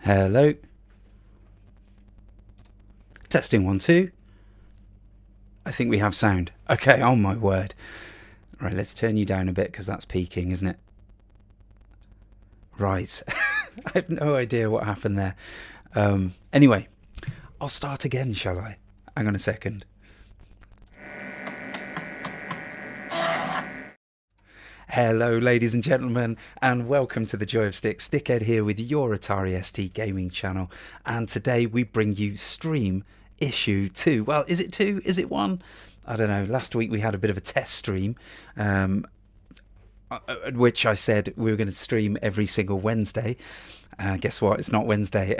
Hello. Testing 1 2. I think we have sound. Okay, oh my word. Right, let's turn you down a bit because that's peaking, isn't it? Right. I have no idea what happened there. Anyway, I'll start again, shall I? Hang on a second. Hello, ladies and gentlemen, and welcome to the Joy of Stick. Stickhead here with your Atari ST gaming channel, and today we bring you Stream Issue 2. Well, is it 2? Is it 1? I don't know. Last week we had a bit of a test stream, at which I said we were going to stream every single Wednesday. Guess what? It's not Wednesday.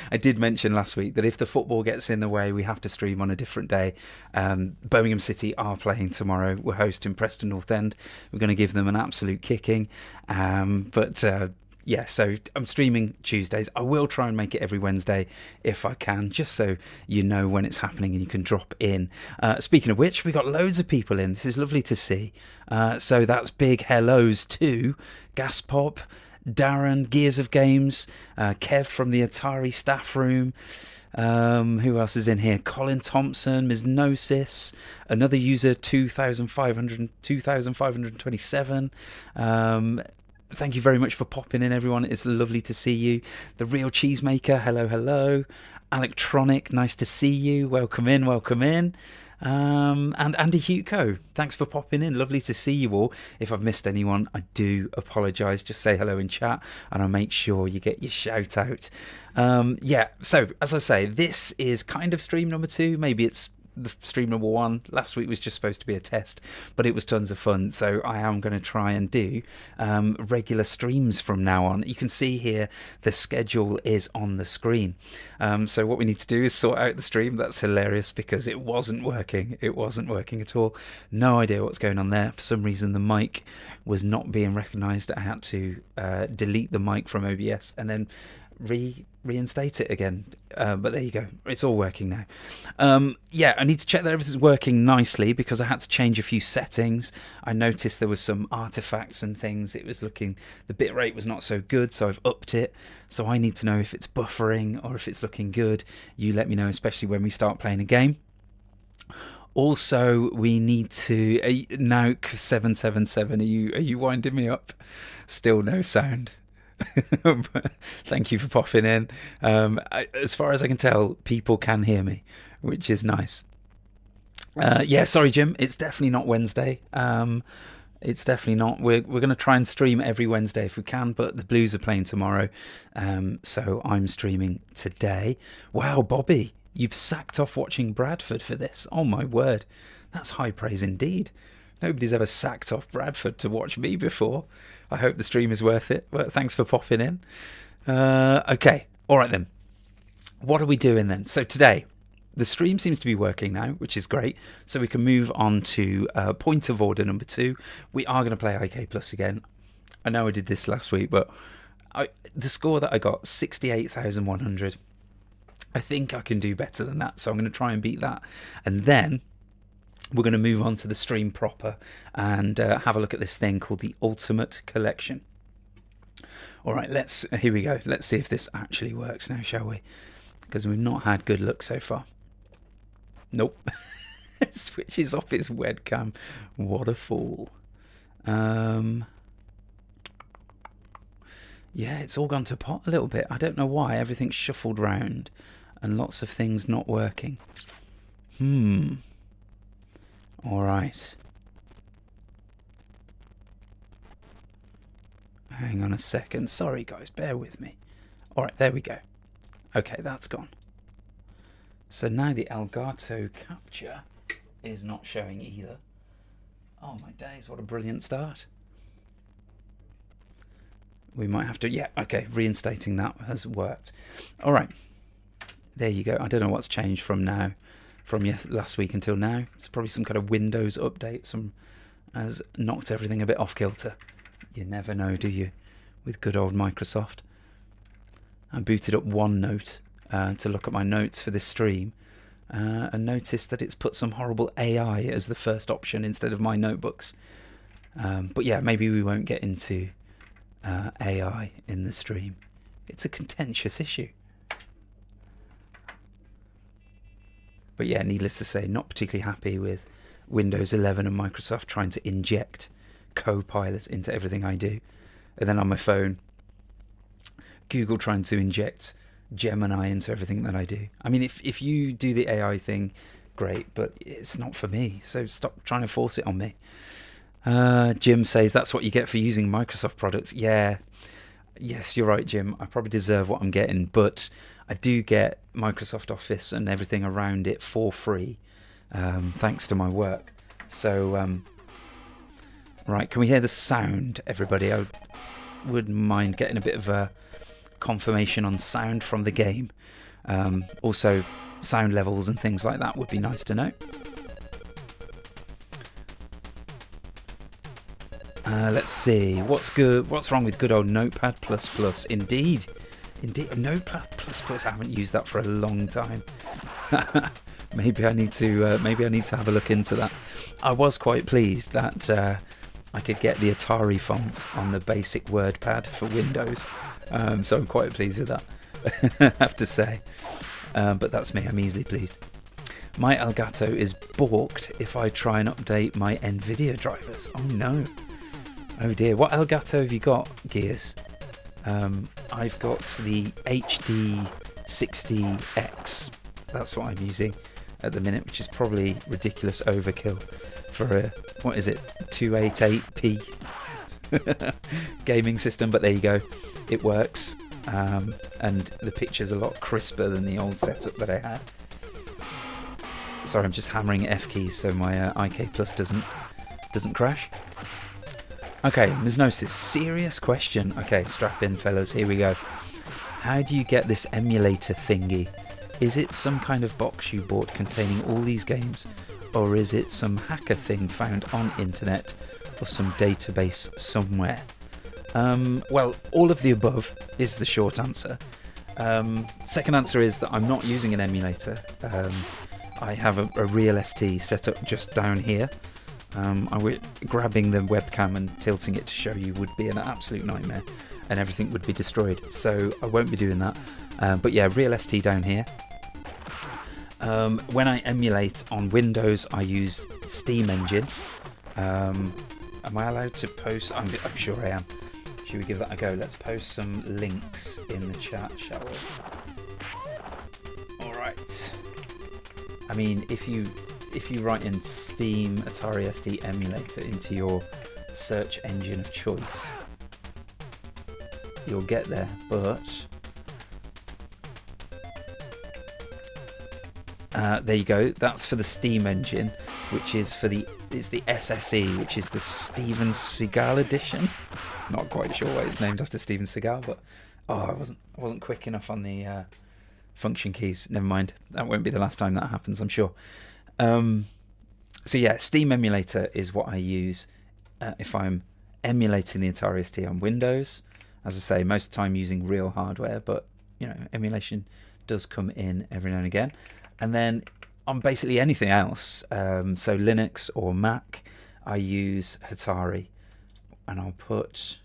I did mention last week that if the football gets in the way, we have to stream on a different day. Birmingham City are playing tomorrow. We're hosting Preston North End. We're going to give them an absolute kicking. Yeah, so I'm streaming Tuesdays. I will try and make it every Wednesday if I can, just so you know when it's happening and you can drop in. Speaking of which, we got loads of people in. This is lovely to see. So that's big hellos to Gaspop, Darren, Gears of Games, Kev from the Atari staff room. Who else is in here? Colin Thompson, Ms. Gnosis, another user, 2527. Thank you very much for popping in, everyone. It's lovely to see you. The Real Cheesemaker, hello, hello. Electronic, nice to see you. Welcome in, welcome in. And Andy Hugo, thanks for popping in. Lovely to see you all. If I've missed anyone, I do apologise. Just say hello in chat and I'll make sure you get your shout out. Yeah, so as I say, this is kind of stream number 2. Maybe it's the stream number 1. Last week was just supposed to be a test, but it was tons of fun. So I am going to try and do regular streams from now on. You can see here the schedule is on the screen. So what we need to do is sort out the stream. That's hilarious because it wasn't working. It wasn't working at all. No idea what's going on there. For some reason the mic was not being recognised. I had to delete the mic from OBS and then reinstate it again, but there you go, it's all working now. Yeah, I need to check that everything's working nicely because I had to change a few settings. I noticed there was some artifacts and things. It was looking, the bitrate was not so good, so I've upped it. So I need to know if it's buffering or if it's looking good. You let me know, especially when we start playing a game. Also, we need to Nauk 777, are you winding me up? Still no sound. Thank you for popping in. As far as I can tell, people can hear me, which is nice. Yeah, sorry, Jim. It's definitely not Wednesday. It's definitely not. We're going to try and stream every Wednesday if we can, but the Blues are playing tomorrow, so I'm streaming today. Wow, Bobby, you've sacked off watching Bradford for this. Oh my word, that's high praise indeed. Nobody's ever sacked off Bradford to watch me before. I hope the stream is worth it. But thanks for popping in. Okay, all right then. What are we doing then? So today, the stream seems to be working now, which is great. So we can move on to point of order number 2. We are going to play IK Plus again. I know I did this last week, but the score that I got, 68,100. I think I can do better than that. So I'm going to try and beat that. And then we're going to move on to the stream proper and have a look at this thing called the Ultimate Collection. All right, here we go. Let's see if this actually works now, shall we? Because we've not had good luck so far. Nope. Switches off its webcam. What a fool. Yeah, it's all gone to pot a little bit. I don't know why. Everything's shuffled round and lots of things not working. All right. Hang on a second. Sorry, guys. Bear with me. All right, there we go. Okay, that's gone. So now the Elgato capture is not showing either. Oh, my days. What a brilliant start. We might have to... Yeah, okay. Reinstating that has worked. All right. There you go. I don't know what's changed from last week until now. It's probably some kind of Windows update. Has knocked everything a bit off kilter. You never know, do you? With good old Microsoft. I booted up OneNote to look at my notes for this stream and noticed that it's put some horrible AI as the first option instead of my notebooks. But yeah, maybe we won't get into AI in the stream. It's a contentious issue. But yeah, needless to say, not particularly happy with Windows 11 and Microsoft trying to inject Copilot into everything I do. And then on my phone, Google trying to inject Gemini into everything that I do. I mean, if you do the AI thing, great, but it's not for me. So stop trying to force it on me. Jim says that's what you get for using Microsoft products. Yeah, yes, you're right, Jim. I probably deserve what I'm getting, but I do get Microsoft Office and everything around it for free, thanks to my work. So, right, can we hear the sound, everybody? I wouldn't mind getting a bit of a confirmation on sound from the game. Also, sound levels and things like that would be nice to know. Let's see, what's wrong with good old Notepad++? Indeed, Notepad++, I haven't used that for a long time. maybe I need to have a look into that. I was quite pleased that I could get the Atari font on the basic WordPad for Windows, so I'm quite pleased with that, I have to say. But that's me, I'm easily pleased. My Elgato is balked if I try and update my NVIDIA drivers. Oh no. Oh dear, what Elgato have you got, Gears? I've got the HD60X. That's what I'm using at the minute, which is probably ridiculous overkill for a, 288p gaming system, but there you go, it works. And the picture's a lot crisper than the old setup that I had. Sorry, I'm just hammering F keys so my IK Plus doesn't crash. Okay, Mysnosis, serious question. Okay, strap in, fellas, here we go. How do you get this emulator thingy? Is it some kind of box you bought containing all these games, or is it some hacker thing found on internet or some database somewhere? Well, all of the above is the short answer. Second answer is that I'm not using an emulator. I have a real ST set up just down here. Grabbing the webcam and tilting it to show you would be an absolute nightmare, and everything would be destroyed. So I won't be doing that. But yeah, real ST down here. When I emulate on Windows, I use Steam Engine. Am I allowed to post? I'm sure I am. Should we give that a go? Let's post some links in the chat, shall we? Alright. I mean, if you write in Steam Atari SD emulator into your search engine of choice, you'll get there, but there you go. That's for the Steam engine, which is for the SSE, which is the Steven Seagal edition. Not quite sure why it's named after Steven Seagal, but I wasn't quick enough on the function keys. Never mind. That won't be the last time that happens, I'm sure. So yeah, Steam emulator is what I use if I'm emulating the Atari ST on Windows. As I say, most of the time using real hardware, but you know, emulation does come in every now and again. And then on basically anything else, so Linux or Mac, I use Atari, and I'll put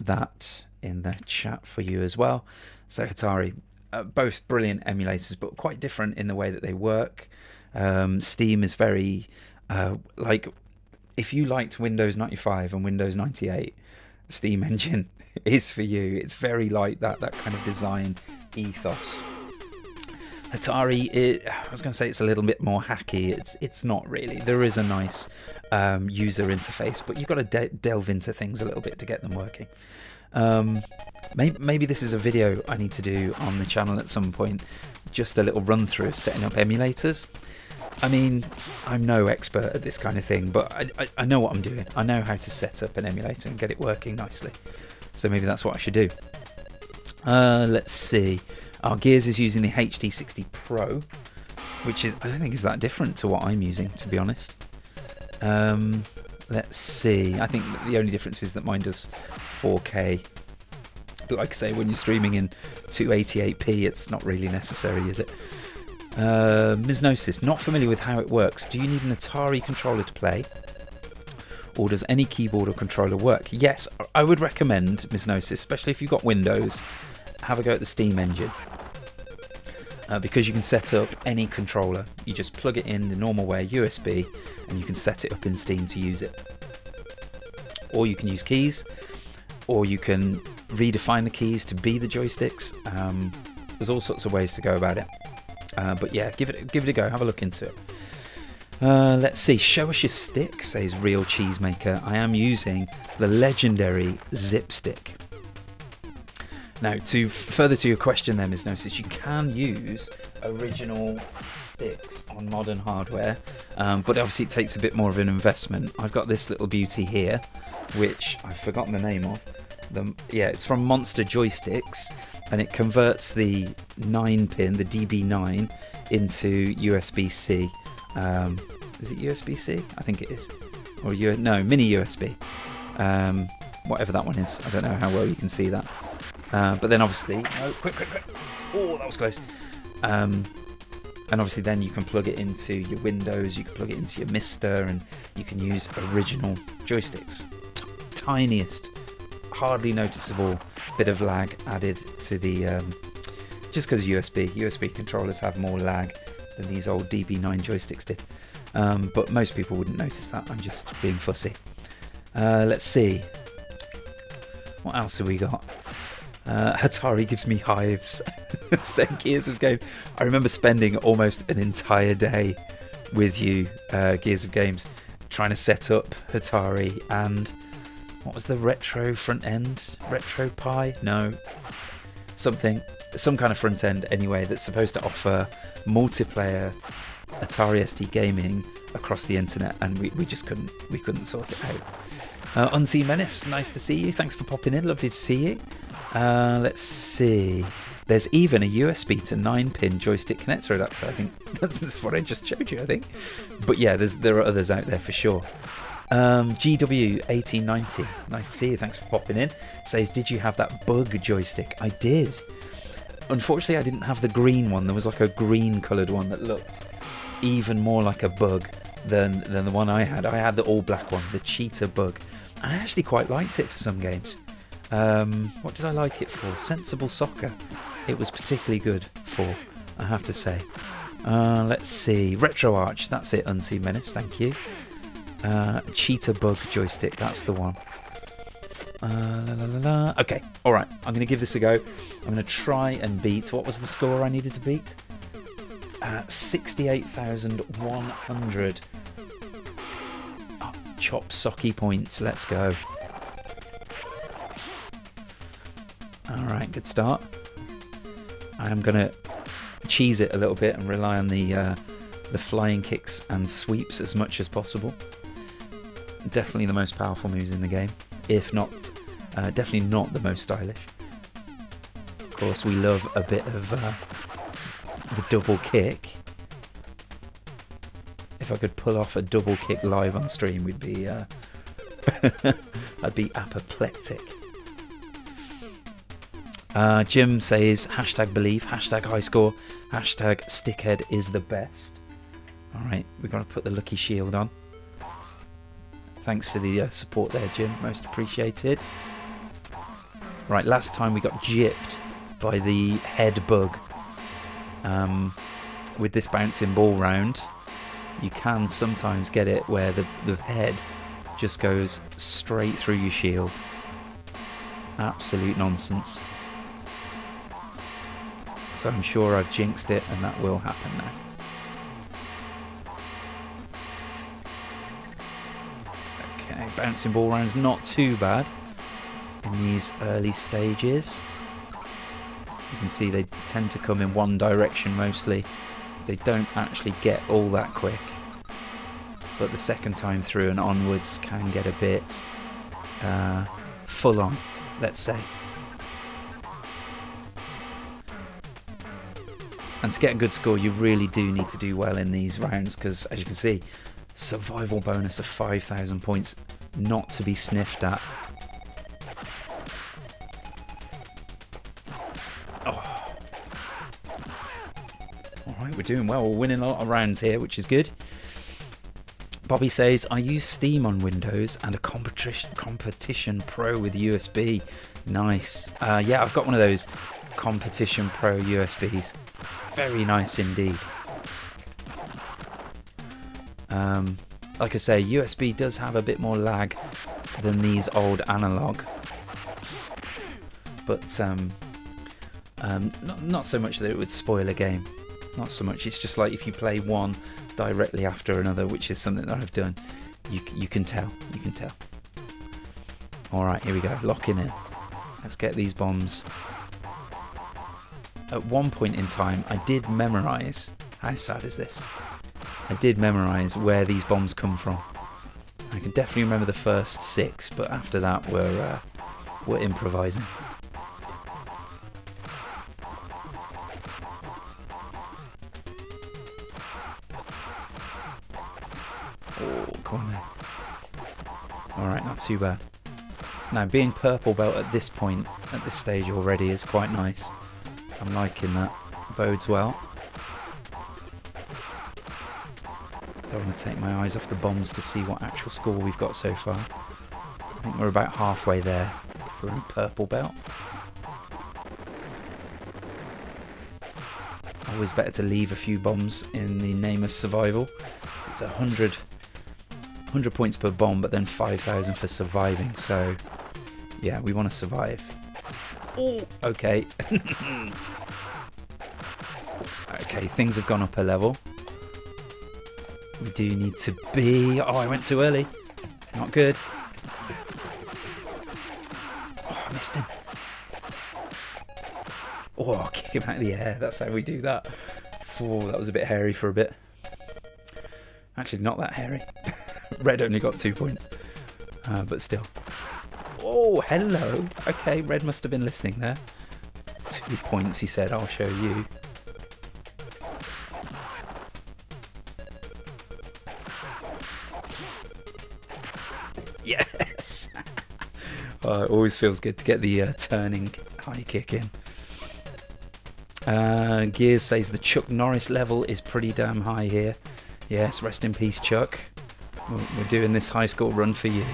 that in the chat for you as well. So Atari, both brilliant emulators, but quite different in the way that they work. Steam is very like, if you liked Windows 95 and Windows 98, Steam Engine is for you. It's very like that kind of design ethos. Atari, I was going to say it's a little bit more hacky. It's not really. There is a nice user interface, but you've got to delve into things a little bit to get them working. Maybe this is a video I need to do on the channel at some point, just a little run through of setting up emulators. I mean, I'm no expert at this kind of thing, but I know what I'm doing. I know how to set up an emulator and get it working nicely. So maybe that's what I should do. Let's see. Our Gears is using the HD60 Pro, which is, I don't think is that different to what I'm using, to be honest. Let's see. I think the only difference is that mine does 4K. But like I say, when you're streaming in 288p, it's not really necessary, is it? Mysnosis, not familiar with how it works. Do you need an Atari controller to play? or does any keyboard or controller work? Yes, I would recommend, Ms. Gnosis, especially if you've got Windows, have a go at the Steam engine. Because you can set up any controller. You just plug it in the normal way, USB, and you can set it up in Steam to use it. Or you can use keys, or you can redefine the keys to be the joysticks. There's all sorts of ways to go about it. But yeah, give it a go. Have a look into it. Let's see. Show us your stick, says Real Cheesemaker. I am using the legendary Zip Stick. Now, further to your question there, Ms. Gnosis, you can use original sticks on modern hardware, but obviously it takes a bit more of an investment. I've got this little beauty here, which I've forgotten the name of. It's from Monster Joysticks, and it converts the 9-pin, the DB9, into USB-C. Is it USB-C? I think it is. Or mini USB. Whatever that one is. I don't know how well you can see that. But then obviously... Oh, quick. Oh, that was close. And obviously then you can plug it into your Windows, you can plug it into your Mister, and you can use original joysticks. Tiniest, hardly noticeable bit of lag added to the... just because USB controllers have more lag than these old DB9 joysticks did. But most people wouldn't notice that. I'm just being fussy. Let's see. What else have we got? Atari gives me hives. Saying Gears of Games. I remember spending almost an entire day with you, Gears of Games, trying to set up Atari and what was the retro front end? Retro Pi? No. Some kind of front end anyway that's supposed to offer multiplayer Atari ST gaming across the internet, and we just couldn't sort it out. Unseen Menace, nice to see you. Thanks for popping in. Lovely to see you. Let's see. There's even a USB to 9-pin joystick connector adapter. I think that's what I just showed you, I think. But yeah, there are others out there for sure. GW1890, nice to see you. Thanks for popping in. Says, did you have that bug joystick? I did. Unfortunately, I didn't have the green one. There was like a green coloured one that looked even more like a bug than the one I had. I had the all black one, the cheetah bug. I actually quite liked it for some games. What did I like it for? Sensible Soccer. It was particularly good for, I have to say. Let's see. Retro Arch, that's it, Unseen Menace, thank you. Cheetah bug joystick, that's the one. Okay, alright, I'm going to give this a go. I'm going to try and beat, what was the score I needed to beat? 68,100 chop socky points. Let's go. Alright, good start. I am going to cheese it a little bit and rely on the flying kicks and sweeps as much as possible. Definitely the most powerful moves in the game, if not, definitely not the most stylish. Of course, we love a bit of the double kick. If I could pull off a double kick live on stream, we'd be I'd be apoplectic. Jim says #believe, #highscore, #stickhead is the best. Alright, we've got to put the lucky shield on. Thanks for the support there, Jim, most appreciated. Right, last time we got gypped by the head bug. With this bouncing ball round, you can sometimes get it where the head just goes straight through your shield. Absolute nonsense. So I'm sure I've jinxed it, and that will happen now. Okay, bouncing ball round's not too bad in these early stages. You can see they tend to come in one direction mostly. They don't actually get all that quick. But the second time through and onwards can get a bit full on, let's say. And to get a good score, you really do need to do well in these rounds, because as you can see, survival bonus of 5,000 points, not to be sniffed at. Oh. Alright, we're doing well. We're winning a lot of rounds here, which is good. Bobby says, I use Steam on Windows and a Competition Pro with USB. Nice. Yeah, I've got one of those Competition Pro USBs. Very nice indeed. Like I say, USB does have a bit more lag than these old analog. But not so much that it would spoil a game. Not so much. It's just like if you play one directly after another, which is something that I've done, you can tell. You can tell. Alright, here we go. Locking in. Let's get these bombs. At one point in time, I did memorise. How sad is this? I did memorise where these bombs come from. I can definitely remember the first 6, but after that we're improvising. Oh, come on now. Alright, not too bad. Now, being purple belt at this point, at this stage already, is quite nice. I'm liking that. Bodes well. Don't want to take my eyes off the bombs to see what actual score we've got so far. I think we're about halfway there for a purple belt. Always better to leave a few bombs in the name of survival. It's 100 points per bomb, but then 5,000 for surviving. So, yeah, we want to survive. Oh, okay. Okay, things have gone up a level. We do need to be... Oh, I went too early. Not good. Oh, I missed him. Oh, kick him out of the air. That's how we do that. Oh, that was a bit hairy for a bit. Actually, not that hairy. Red only got 2 points. But still. Oh, hello. Okay, Red must have been listening there. 2 points, he said. I'll show you. Yes! Oh, it always feels good to get the turning high kick in. Gears says the Chuck Norris level is pretty damn high here. Yes, rest in peace, Chuck. We're doing this high score run for you.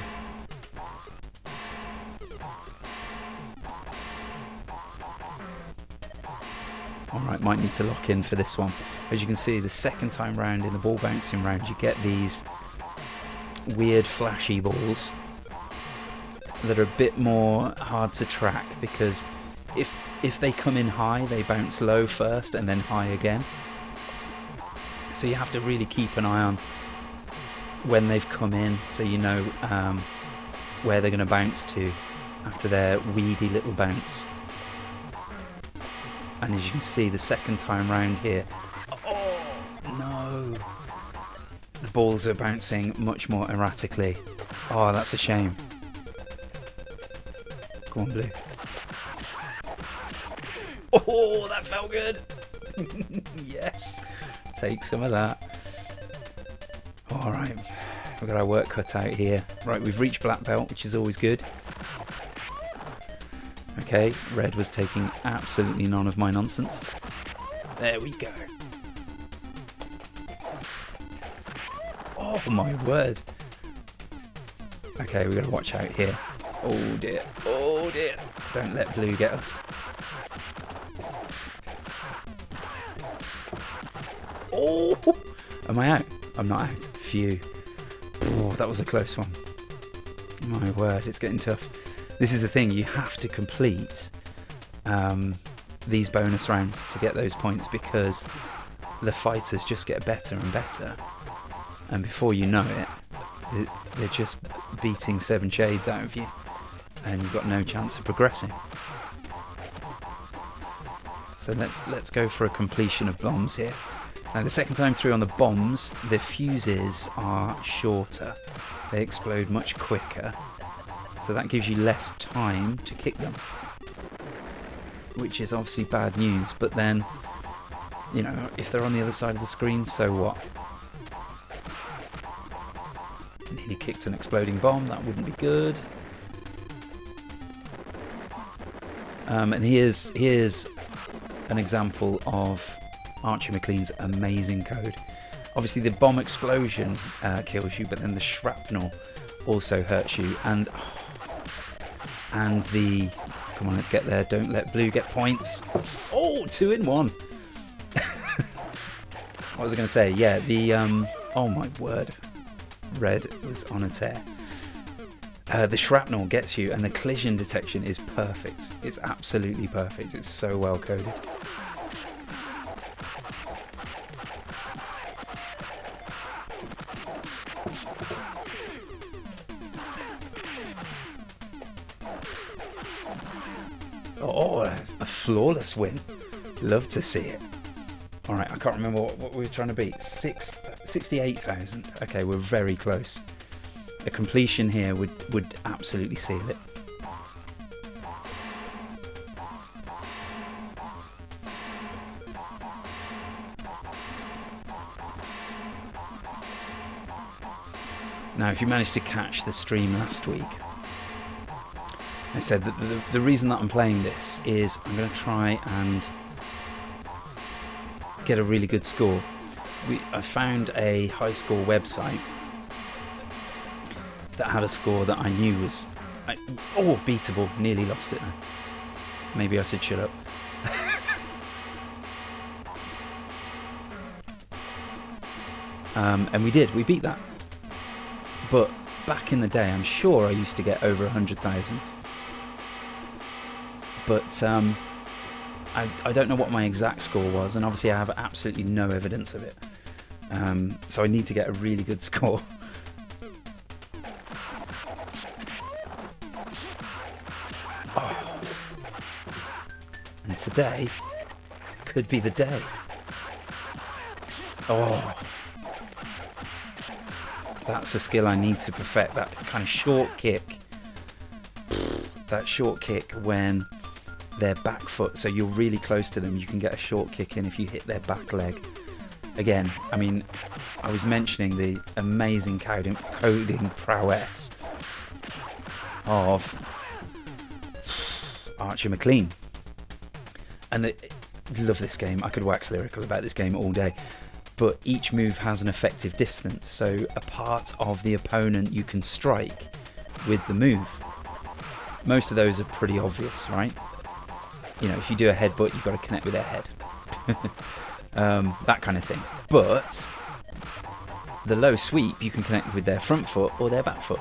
Alright, might need to lock in for this one. As you can see, the second time round in the ball bouncing round, you get these weird flashy balls that are a bit more hard to track, because if they come in high, they bounce low first and then high again. So you have to really keep an eye on when they've come in, so you know where they're going to bounce to after their weedy little bounce. And as you can see, the second time round here, oh no, the balls are bouncing much more erratically. Oh, that's a shame. Go on, blue. Oh, that felt good. Yes, take some of that. Alright, we've got our work cut out here. Right, we've reached black belt, which is always good. Okay, Red was taking absolutely none of my nonsense. There we go. Oh my word. Okay, we've got to watch out here. Oh dear, oh dear. Don't let blue get us. Oh! Am I out? I'm not out. Phew. Oh, that was a close one. My word, it's getting tough. This is the thing, you have to complete these bonus rounds to get those points, because the fighters just get better and better. And before you know it, they're just beating 7 shades out of you. And you've got no chance of progressing. So let's go for a completion of bombs here. Now the second time through on the bombs, the fuses are shorter. They explode much quicker. So that gives you less time to kick them. Which is obviously bad news, but then, you know, if they're on the other side of the screen, so what? Nearly kicked an exploding bomb, that wouldn't be good. And here's an example of Archie McLean's amazing code. Obviously the bomb explosion kills you, but then the shrapnel also hurts you, and the, come on, let's get there, don't let blue get points. Oh, 2 in 1. What was I going to say? Yeah, the oh my word, red was on a tear. The shrapnel gets you, and the collision detection is perfect. It's absolutely perfect. It's so well coded. Oh, a flawless win. Love to see it. Alright, I can't remember what we were trying to beat. 68,000. Okay, we're very close. A completion here would absolutely seal it. Now, if you managed to catch the stream last week, I said that the reason that I'm playing this is I'm going to try and get a really good score. I found a high score website that had a score that I knew was beatable. Nearly lost it now. Maybe I should shut up. And we did. We beat that. But back in the day, I'm sure I used to get over 100,000. But I don't know what my exact score was, and obviously I have absolutely no evidence of it. So I need to get a really good score. Oh. And today could be the day. Oh. That's a skill I need to perfect, that kind of short kick. That short kick when their back foot, so you're really close to them, you can get a short kick in if you hit their back leg. Again, I mean, I was mentioning the amazing coding prowess of Archer McLean. And love this game. I could wax lyrical about this game all day. But each move has an effective distance, so a part of the opponent you can strike with the move. Most of those are pretty obvious, right? You know, if you do a headbutt, you've got to connect with their head. That kind of thing. But the low sweep, you can connect with their front foot or their back foot.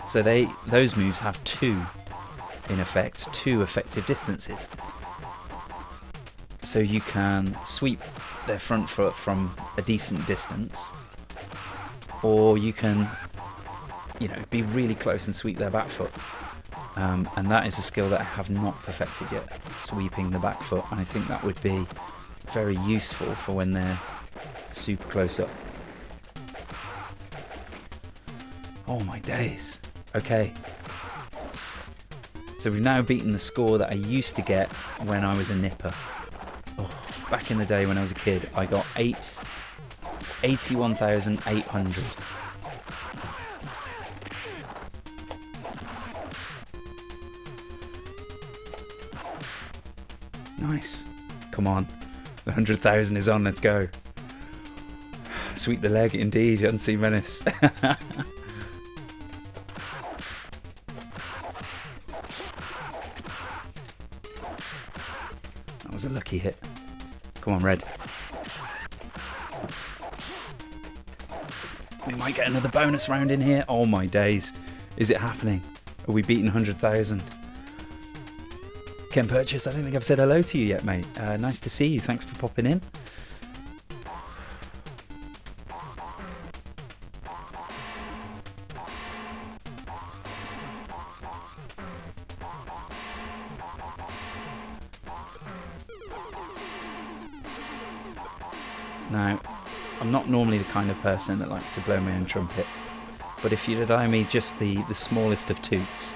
So those moves have two effective distances. So you can sweep their front foot from a decent distance, or you can, you know, be really close and sweep their back foot. And that is a skill that I have not perfected yet, sweeping the back foot. And I think that would be very useful for when they're super close up. Oh my days. Okay. So we've now beaten the score that I used to get when I was a nipper. Oh, back in the day when I was a kid, I got 81,800. Nice. Come on. The 100,000 is on, let's go. Sweep the leg, indeed, Unseen Menace. That was a lucky hit. Come on, red. We might get another bonus round in here. Oh my days. Is it happening? Are we beating 100,000? Ken Purchase, I don't think I've said hello to you yet, mate. Nice to see you. Thanks for popping in. Now, I'm not normally the kind of person that likes to blow my own trumpet, but if you'd allow me just the smallest of toots,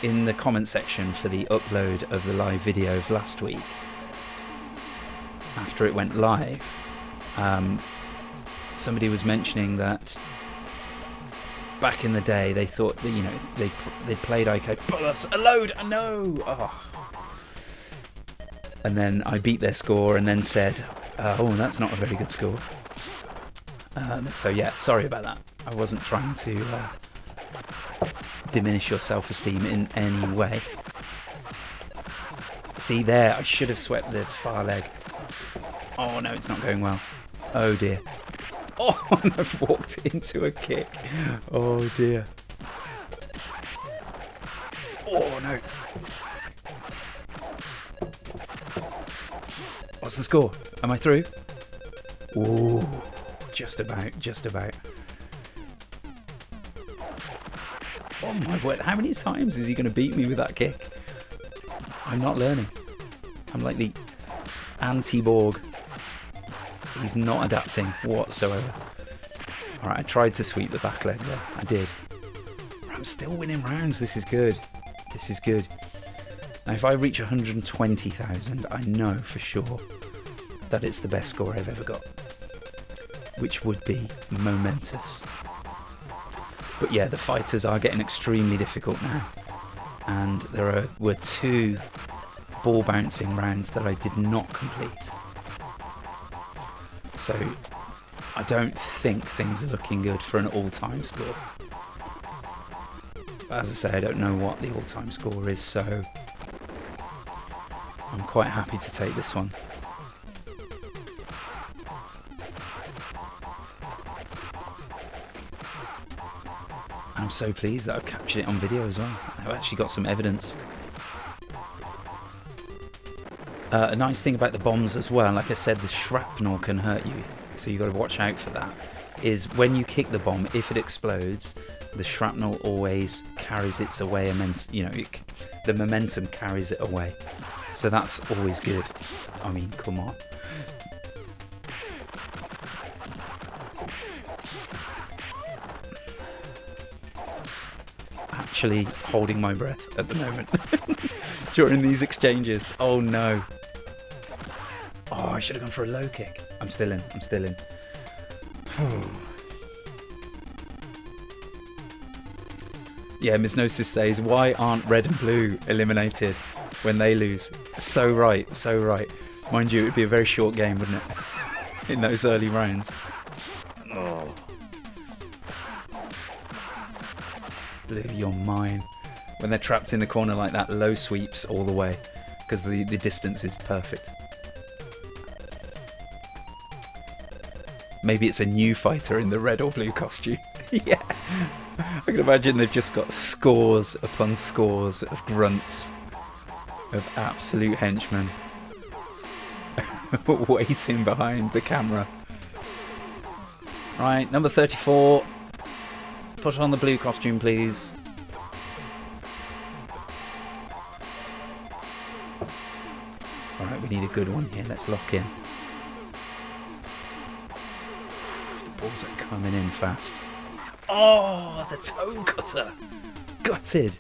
in the comment section for the upload of the live video of last week, after it went live, somebody was mentioning back in the day they thought that, you know, they played OK, pull us a load, no. Oh. And then I beat their score and then said, Oh, that's not a very good score. So yeah, sorry about that. I wasn't trying to diminish your self-esteem in any way. See there, I should have swept the far leg. Oh no, it's not going well. Oh dear. Oh, and I've walked into a kick. Oh dear. Oh no. What's the score? Am I through? Ooh, just about, just about. Oh my word, how many times is he going to beat me with that kick? I'm not learning. I'm like the anti-Borg. He's not adapting whatsoever. Alright, I tried to sweep the back leg there. I did. I'm still winning rounds. This is good. This is good. Now, if I reach 120,000, I know for sure that it's the best score I've ever got. Which would be momentous. But yeah, the fighters are getting extremely difficult now. And there were 2 ball bouncing rounds that I did not complete. So I don't think things are looking good for an all-time score. But as I say, I don't know what the all-time score is, so I'm quite happy to take this one. I'm so pleased that I've captured it on video as well. I've actually got some evidence. A nice thing about the bombs as well, like I said, the shrapnel can hurt you, so you've got to watch out for that, is when you kick the bomb, if it explodes, the shrapnel always carries it away, the momentum carries it away. So that's always good. I mean, come on. Actually holding my breath at the moment during these exchanges. Oh no. Oh, I should have gone for a low kick. I'm still in. I'm still in. Yeah, Ms. Gnosis says, why aren't red and blue eliminated when they lose? So right, so right. Mind you, it would be a very short game, wouldn't it? In those early rounds. Oh. Blue, you're mine. When they're trapped in the corner like that, low sweeps all the way, because the distance is perfect. Maybe it's a new fighter in the red or blue costume. Yeah. I can imagine they've just got scores upon scores of grunts, of absolute henchmen, waiting behind the camera. Right, number 34. Put on the blue costume, please. Alright, we need a good one here. Let's lock in. The balls are coming in fast. Oh, the toe cutter. Gutted.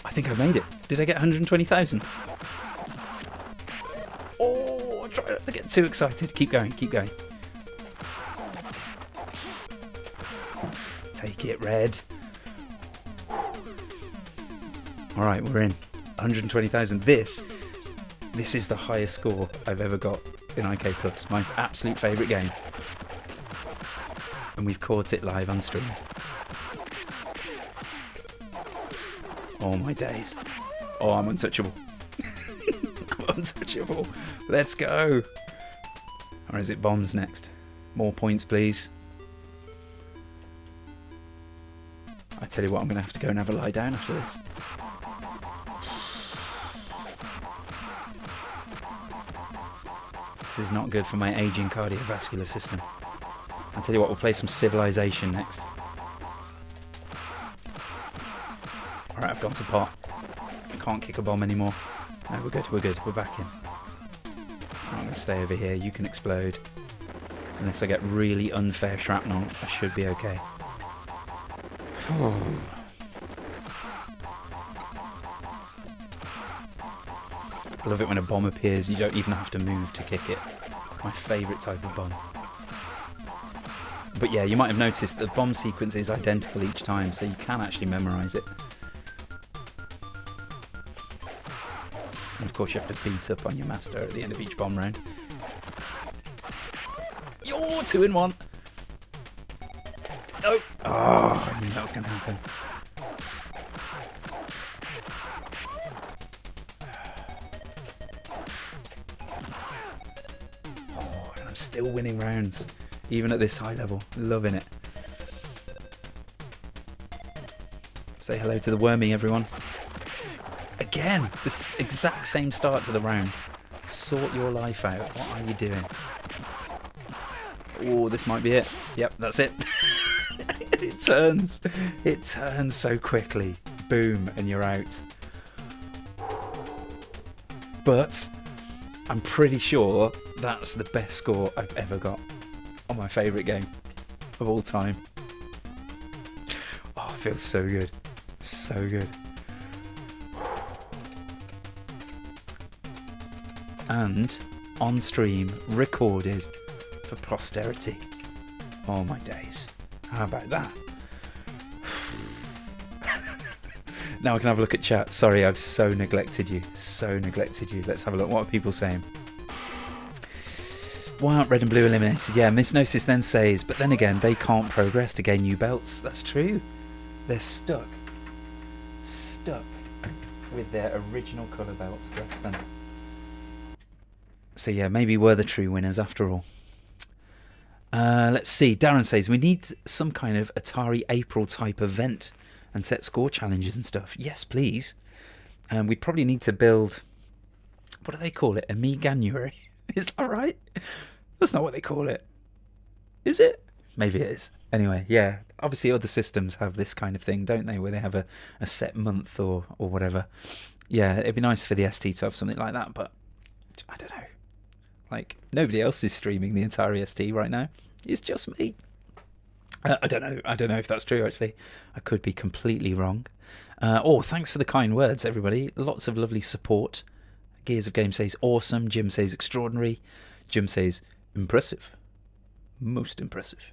I think I made it. Did I get 120,000? Oh, try not to get too excited. Keep going, keep going. Take it, red. Alright, we're in. 120,000. This is the highest score I've ever got in IK Plus. My absolute favourite game. And we've caught it live on stream. Oh my days. Oh, I'm untouchable. I'm untouchable. Let's go. Or is it bombs next? More points, please. I tell you what, I'm going to have to go and have a lie down after this. This is not good for my aging cardiovascular system. I tell you what, we'll play some Civilization next. Alright, I've gone to pot. I can't kick a bomb anymore. No, we're good, we're good. We're back in. I'm going to stay over here. You can explode. Unless I get really unfair shrapnel, I should be okay. I love it when a bomb appears and you don't even have to move to kick it. My favourite type of bomb. But yeah, you might have noticed the bomb sequence is identical each time, so you can actually memorise it. I've course, you have to beat up on your master at the end of each bomb round. You're 2 in 1. No. Oh, I knew that was going to happen. Oh, and I'm still winning rounds, even at this high level. Loving it. Say hello to the wormy, everyone. Again, this exact same start to the round. Sort your life out. What are you doing? Oh, this might be it. Yep, that's it. It turns so quickly. Boom, and you're out. But I'm pretty sure that's the best score I've ever got on my favourite game of all time. Oh, it feels so good. So good. And on stream, recorded for posterity. Oh my days. How about that? Now I can have a look at chat. Sorry, I've so neglected you. So neglected you. Let's have a look. What are people saying? Why aren't red and blue eliminated? Yeah, Miss Gnosis then says, but then again, they can't progress to gain new belts. That's true. They're stuck. Stuck with their original colour belts. Bless them. So yeah, maybe we're the true winners after all. Let's see. Darren says, we need some kind of Atari April type event and set score challenges and stuff. Yes, please. We'd probably need to build, what do they call it? Amiganuary. Is that right? That's not what they call it. Is it? Maybe it is. Anyway, yeah. Obviously other systems have this kind of thing, don't they? Where they have a set month or whatever. Yeah, it'd be nice for the ST to have something like that, but I don't know. Like, nobody else is streaming the Atari ST right now. It's just me. I don't know. I don't know if that's true, actually. I could be completely wrong. Thanks for the kind words, everybody. Lots of lovely support. Gears of Game says awesome. Jim says extraordinary. Jim says impressive. Most impressive.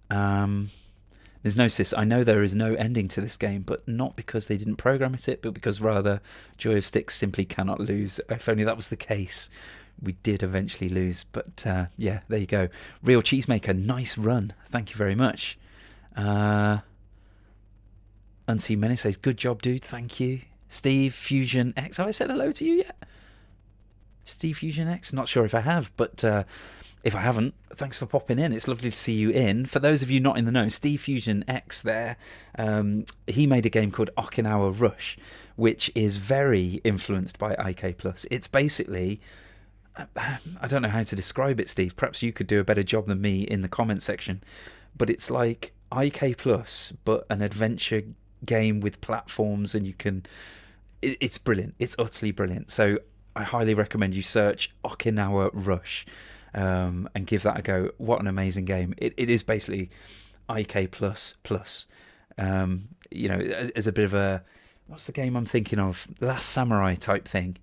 There's no sis. I know there is no ending to this game, but not because they didn't program it, but because rather Joy of Sticks simply cannot lose. If only that was the case. We did eventually lose, but yeah, there you go. Real Cheesemaker, nice run. Thank you very much. Unseen Menace says, good job, dude. Thank you. Steve Fusion X. Have I said hello to you yet? Steve Fusion X? Not sure if I have, but if I haven't, thanks for popping in. It's lovely to see you in. For those of you not in the know, Steve Fusion X there, he made a game called Okinawa Rush, which is very influenced by IK+. It's basically... I don't know how to describe it, Steve. Perhaps you could do a better job than me in the comment section. But it's like IK+, but an adventure game with platforms, and you can... It's brilliant. It's utterly brilliant. So I highly recommend you search Okinawa Rush and give that a go. What an amazing game. It is basically IK++. You know, as a bit of a... What's the game I'm thinking of? Last Samurai type thing.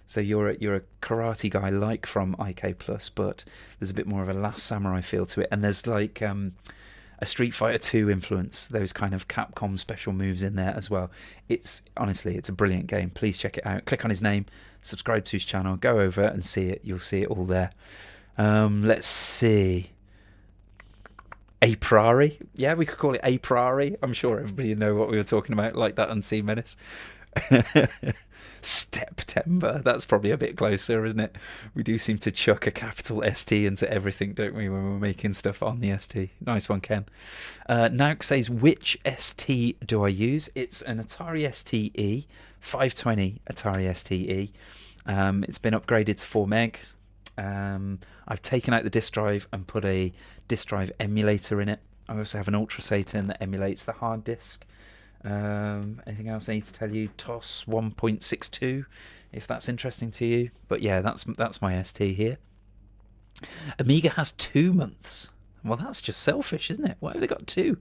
So you're a karate guy like from IK+, but there's a bit more of a Last Samurai feel to it. And there's like a Street Fighter 2 influence, those kind of Capcom special moves in there as well. It's honestly, it's a brilliant game. Please check it out. Click on his name, subscribe to his channel, go over and see it. You'll see it all there. Let's see. Aprari. Yeah, we could call it Aprari. I'm sure everybody know what we were talking about, like that Unseen Menace. September. That's probably a bit closer, isn't it? We do seem to chuck a capital ST into everything, don't we, when we're making stuff on the ST. Nice one, Ken. Nauk says, which ST do I use? It's an Atari STE, 520 Atari STE. It's been upgraded to 4 megs. I've taken out the disk drive and put a disk drive emulator in it. I also have an Ultra Satan that emulates the hard disk. Anything else I need to tell you? TOS 1.62, if that's interesting to you. But yeah, that's my ST here. Amiga has 2 months. Well, that's just selfish, isn't it? Why have they got 2?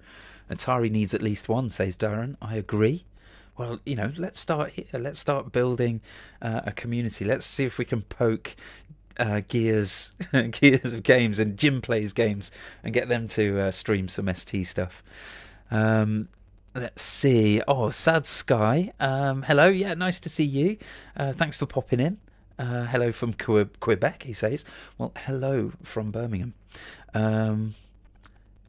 Atari needs at least 1, says Darren. I agree. Well, you know, let's start here. Let's start building a community. Let's see if we can poke Gears of Games and Jim Plays Games and get them to stream some ST stuff. Let's see. Oh, Sad Sky. Hello. Yeah, nice to see you. Thanks for popping in. Hello from Quebec, he says. Well, hello from Birmingham. Um,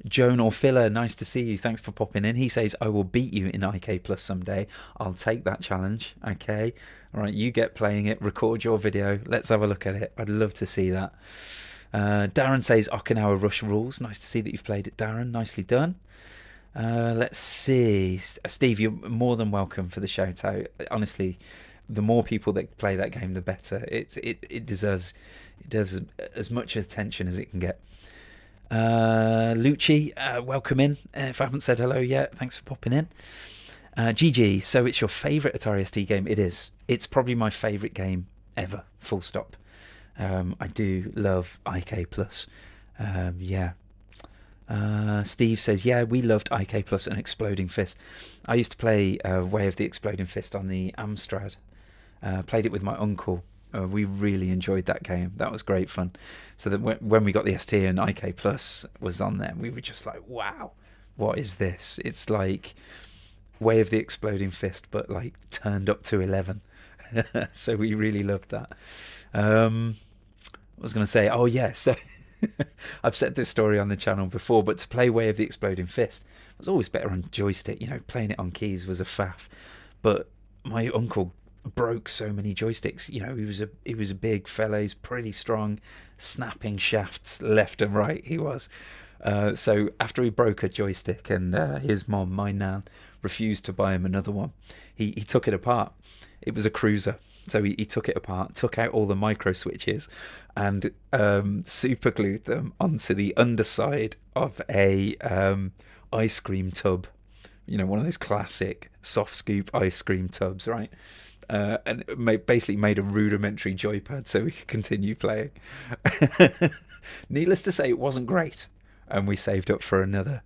Joan or Filler, nice to see you. Thanks for popping in. He says, I will beat you in IK Plus someday. I'll take that challenge. Okay. All right, you get playing it. Record your video. Let's have a look at it. I'd love to see that. Darren says, Okinawa Rush rules. Nice to see that you've played it, Darren. Nicely done. Let's see. Steve, you're more than welcome for the shout out. Honestly, the more people that play that game, the better. It deserves as much attention as it can get. Lucci, welcome in. If I haven't said hello yet, thanks for popping in. GG, so it's your favourite Atari ST game? It is. It's probably my favourite game ever, full stop. I do love IK Plus. Yeah. Steve says, yeah, we loved IK Plus and Exploding Fist. I used to play Way of the Exploding Fist on the Amstrad. Played it with my uncle. We really enjoyed that game. That was great fun. So that when we got the ST and IK Plus was on there, we were just like, wow, what is this? It's like Way of the Exploding Fist, but like turned up to 11. So we really loved that. I was going to say, oh yeah, so I've said this story on the channel before, but to play Way of the Exploding Fist was always better on joystick. You know, playing it on keys was a faff. But my uncle broke so many joysticks. You know, he was a big fella. He's pretty strong, snapping shafts left and right. He was. So after he broke a joystick, and his mom, my nan, refused to buy him another one, he took it apart. It was a Cruiser. So he took it apart, took out all the micro switches, and super glued them onto the underside of a ice cream tub. You know, one of those classic soft scoop ice cream tubs, right? And basically made a rudimentary joypad so we could continue playing. Needless to say, it wasn't great, and we saved up for another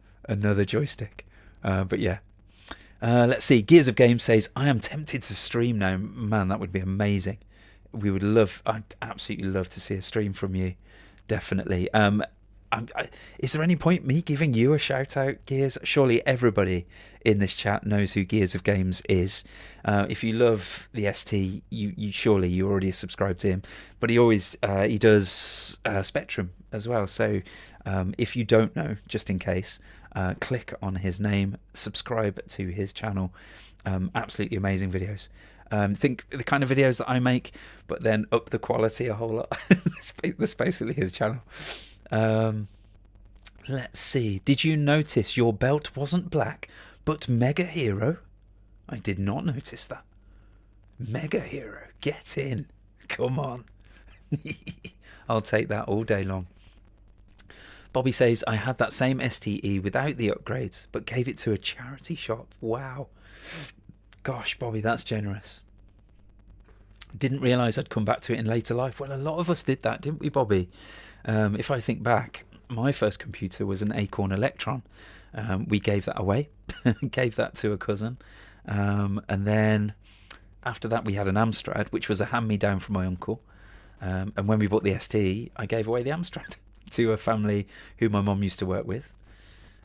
joystick. But yeah. Let's see. Gears of Games says, I am tempted to stream now. Man, that would be amazing. I'd absolutely love to see a stream from you. Definitely. Is there any point me giving you a shout out, Gears? Surely everybody in this chat knows who Gears of Games is. If you love the ST, you surely you already subscribed to him. But he does Spectrum as well. So if you don't know, just in case, click on his name, subscribe to his channel. Absolutely amazing videos. Think the kind of videos that I make, but then up the quality a whole lot. That's basically his channel. Let's see. Did you notice your belt wasn't black, but Mega Hero? I did not notice that. Mega Hero, get in. Come on. I'll take that all day long. Bobby says, I had that same STE without the upgrades, but gave it to a charity shop. Wow. Gosh, Bobby, that's generous. Didn't realise I'd come back to it in later life. Well, a lot of us did that, didn't we, Bobby? If I think back, my first computer was an Acorn Electron. We gave that away, gave that to a cousin. And then after that, we had an Amstrad, which was a hand-me-down from my uncle. And when we bought the ST, I gave away the Amstrad to a family who my mum used to work with.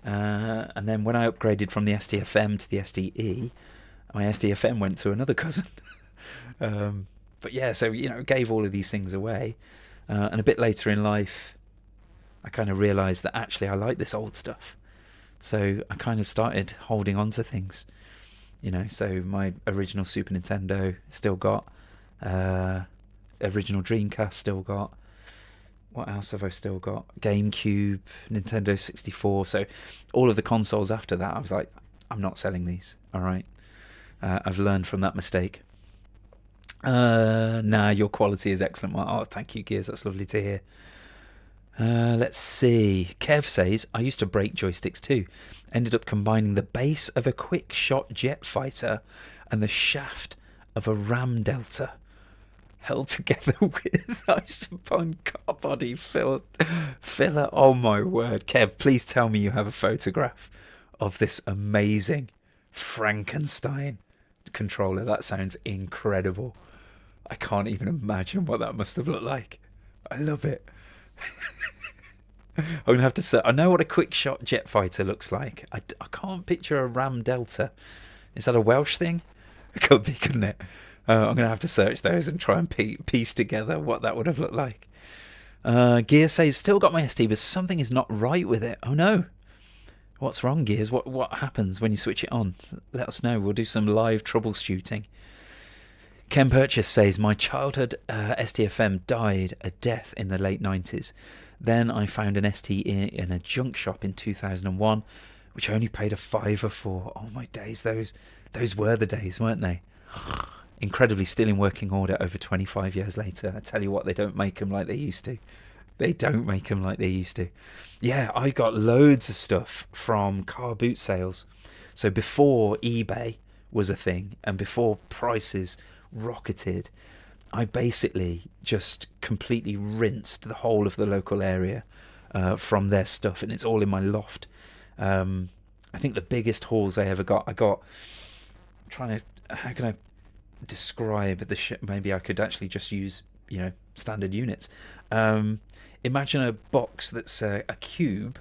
And then when I upgraded from the STFM to the STE, my STFM went to another cousin. But yeah, so, you know, gave all of these things away. And a bit later in life, I kind of realised that actually I like this old stuff. So I kind of started holding on to things. You know, so my original Super Nintendo still got. Original Dreamcast still got. What else have I still got? GameCube, Nintendo 64. So all of the consoles after that, I was like, I'm not selling these. All right. I've learned from that mistake. Nah, your quality is excellent. Oh, thank you, Gears. That's lovely to hear. Let's see. Kev says, I used to break joysticks too. Ended up combining the base of a quick shot jet fighter and the shaft of a ram delta, held together with ice upon car body filler. Oh my word. Kev, please tell me you have a photograph of this amazing Frankenstein controller. That sounds incredible. I can't even imagine what that must have looked like. I love it. I'm going to have to say, I know what a quick shot jet fighter looks like. I can't picture a Ram Delta. Is that a Welsh thing? It could be, couldn't it? I'm going to have to search those and try and piece together what that would have looked like. Gears says, still got my ST, but something is not right with it. Oh no. What's wrong, Gears? What happens when you switch it on? Let us know. We'll do some live troubleshooting. Ken Purchase says, my childhood STFM died a death in the late 90s. Then I found an ST in a junk shop in 2001, which I only paid a fiver for. Oh my days, those were the days, weren't they? Incredibly still in working order over 25 years later. I tell you what, they don't make them like they used to. They don't make them like they used to. Yeah, I got loads of stuff from car boot sales. So before eBay was a thing and before prices rocketed, I basically just completely rinsed the whole of the local area from their stuff, and it's all in my loft. I think the biggest hauls I ever got, how can I describe the maybe I could actually just use, standard units. Imagine a box that's a cube,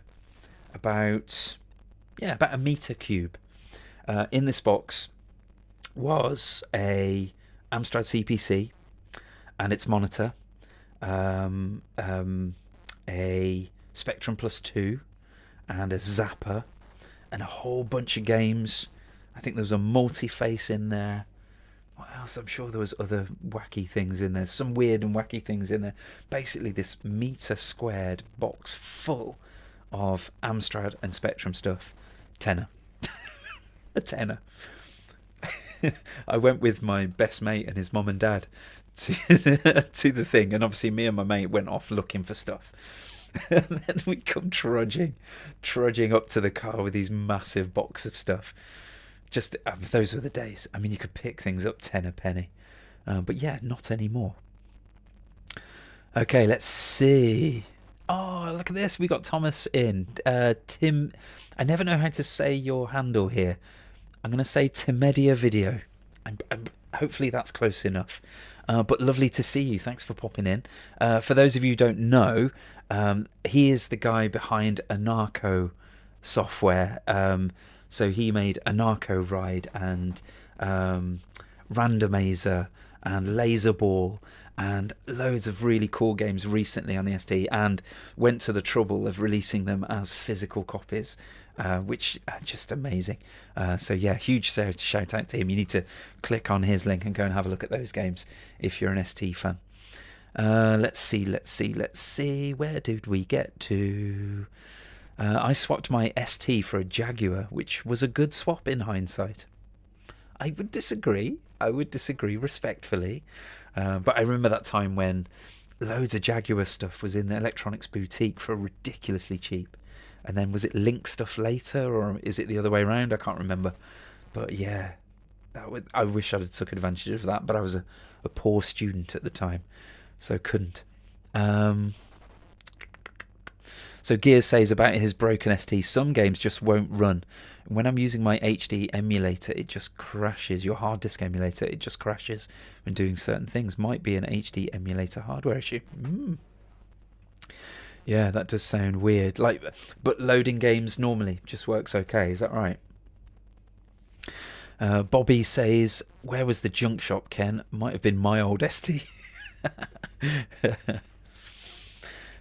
about a meter cube. In this box was a Amstrad CPC and its monitor, a Spectrum Plus 2 and a Zapper and a whole bunch of games. I think there was a multi-face in there. What else? I'm sure there was other wacky things in there. Some weird and wacky things in there. Basically, this meter squared box full of Amstrad and Spectrum stuff. Tenner. A tenner. I went with my best mate and his mum and dad to the thing, and obviously me and my mate went off looking for stuff. And then we come trudging up to the car with these massive box of stuff. Just those were the days. I mean, you could pick things up 10 a penny, but yeah, not anymore. Okay, let's see. Oh, look at this. We got Thomas in. Tim, I never know how to say your handle here. I'm going to say Timedia Video. Hopefully that's close enough. But lovely to see you. Thanks for popping in. For those of you who don't know, he is the guy behind Anarcho software. So he made Anarcho Ride and Randomizer and Laserball and loads of really cool games recently on the ST, and went to the trouble of releasing them as physical copies, which are just amazing. So yeah, huge shout out to him. You need to click on his link and go and have a look at those games if you're an ST fan. Let's see. Where did we get to? I swapped my ST for a Jaguar, which was a good swap in hindsight. I would disagree respectfully. But I remember that time when loads of Jaguar stuff was in the electronics boutique for ridiculously cheap. And then was it Link stuff later, or is it the other way around? I can't remember. But yeah, I wish I'd have took advantage of that, but I was a poor student at the time, so couldn't. So Gears says about his broken ST, some games just won't run. When I'm using my HD emulator, it just crashes. Your hard disk emulator, it just crashes when doing certain things. Might be an HD emulator hardware issue. Yeah, that does sound weird. But loading games normally just works okay. Is that right? Bobby says, where was the junk shop, Ken? Might have been my old ST.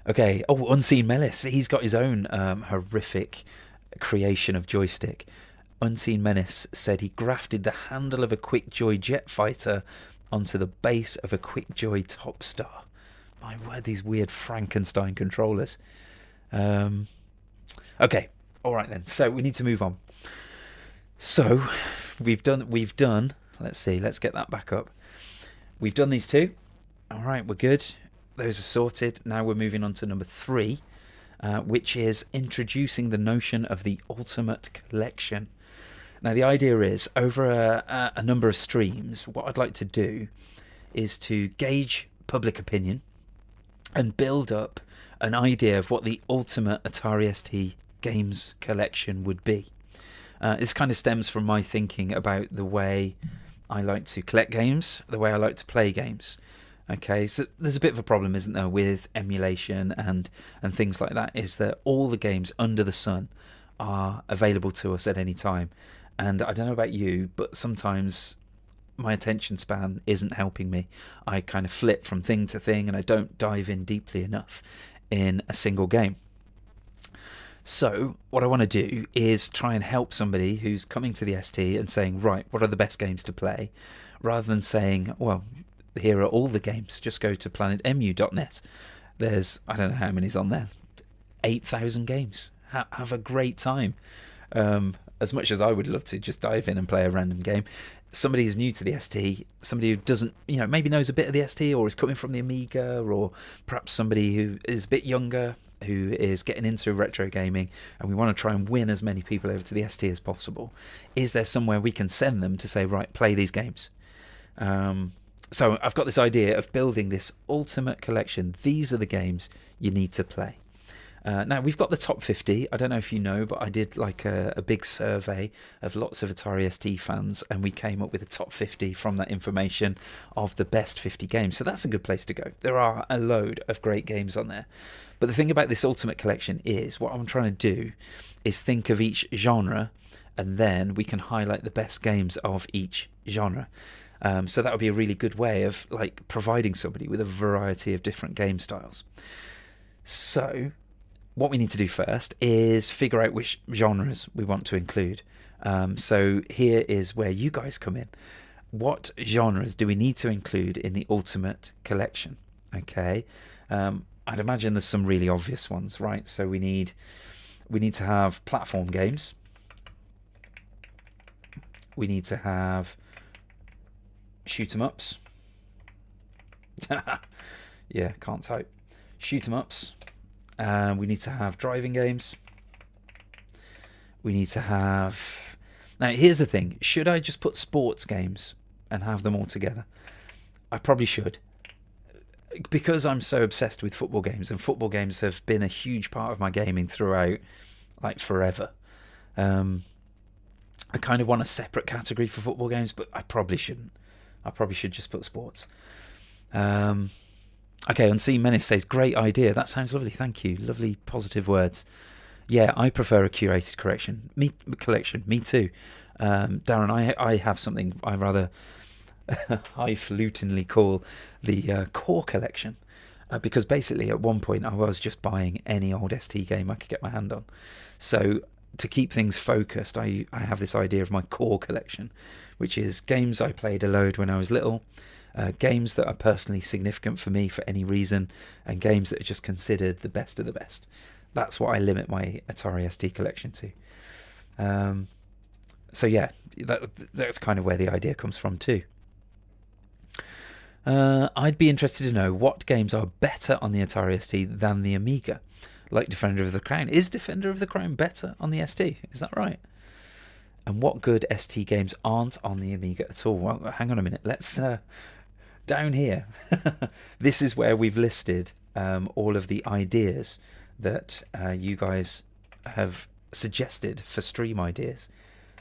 Okay. Oh, Unseen Menace. He's got his own horrific creation of joystick. Unseen Menace said he grafted the handle of a Quickjoy jet fighter onto the base of a Quickjoy Top Star. My word, these weird Frankenstein controllers. Okay, all right then. So we need to move on. So we've done. Let's see. Let's get that back up. We've done these two. All right, we're good. Those are sorted. Now we're moving on to number 3, which is introducing the notion of the ultimate collection. Now, the idea is, over a number of streams, what I'd like to do is to gauge public opinion and build up an idea of what the ultimate Atari ST games collection would be. This kind of stems from my thinking about the way I like to collect games, the way I like to play games. Okay, so there's a bit of a problem, isn't there, with emulation and things like that, is that all the games under the sun are available to us at any time. And I don't know about you, but sometimes my attention span isn't helping me. I kind of flip from thing to thing, and I don't dive in deeply enough in a single game. So what I want to do is try and help somebody who's coming to the ST and saying, right, what are the best games to play, rather than saying, well, here are all the games, just go to planetmu.net. There's, I don't know how many's on there, 8,000 games. Have a great time. As much as I would love to just dive in and play a random game, somebody who's new to the ST, somebody who doesn't, maybe knows a bit of the ST or is coming from the Amiga, or perhaps somebody who is a bit younger, who is getting into retro gaming, and we want to try and win as many people over to the ST as possible. Is there somewhere we can send them to say, right, play these games? So I've got this idea of building this ultimate collection. These are the games you need to play. Now, we've got the top 50. I don't know if you know, but I did like a big survey of lots of Atari ST fans, and we came up with a top 50 from that information of the best 50 games. So that's a good place to go. There are a load of great games on there. But the thing about this ultimate collection is, what I'm trying to do is think of each genre, and then we can highlight the best games of each genre. So that would be a really good way of like providing somebody with a variety of different game styles. So what we need to do first is figure out which genres we want to include. So here is where you guys come in. What genres do we need to include in the ultimate collection? Okay, I'd imagine there's some really obvious ones, right? So we need to have platform games. We need to have shoot 'em ups. Yeah, can't type. Shoot 'em ups. We need to have driving games. We need to have... Now, here's the thing. Should I just put sports games and have them all together? I probably should. Because I'm so obsessed with football games, and football games have been a huge part of my gaming throughout, like, forever. I kind of want a separate category for football games, but I probably shouldn't. I probably should just put sports. Okay, Unseen Menace says, great idea. That sounds lovely. Thank you. Lovely, positive words. Yeah, I prefer a curated collection. Me too. Darren, I have something I rather highfalutinly call the core collection. Because basically at one point I was just buying any old ST game I could get my hand on. So to keep things focused, I have this idea of my core collection, which is games I played a load when I was little, games that are personally significant for me for any reason, and games that are just considered the best of the best. That's what I limit my Atari ST collection to. So yeah, that's kind of where the idea comes from too. I'd be interested to know what games are better on the Atari ST than the Amiga, like Defender of the Crown. Is Defender of the Crown better on the ST? Is that right? And what good ST games aren't on the Amiga at all? Well, hang on a minute. Let's down here. This is where we've listed all of the ideas that you guys have suggested for stream ideas.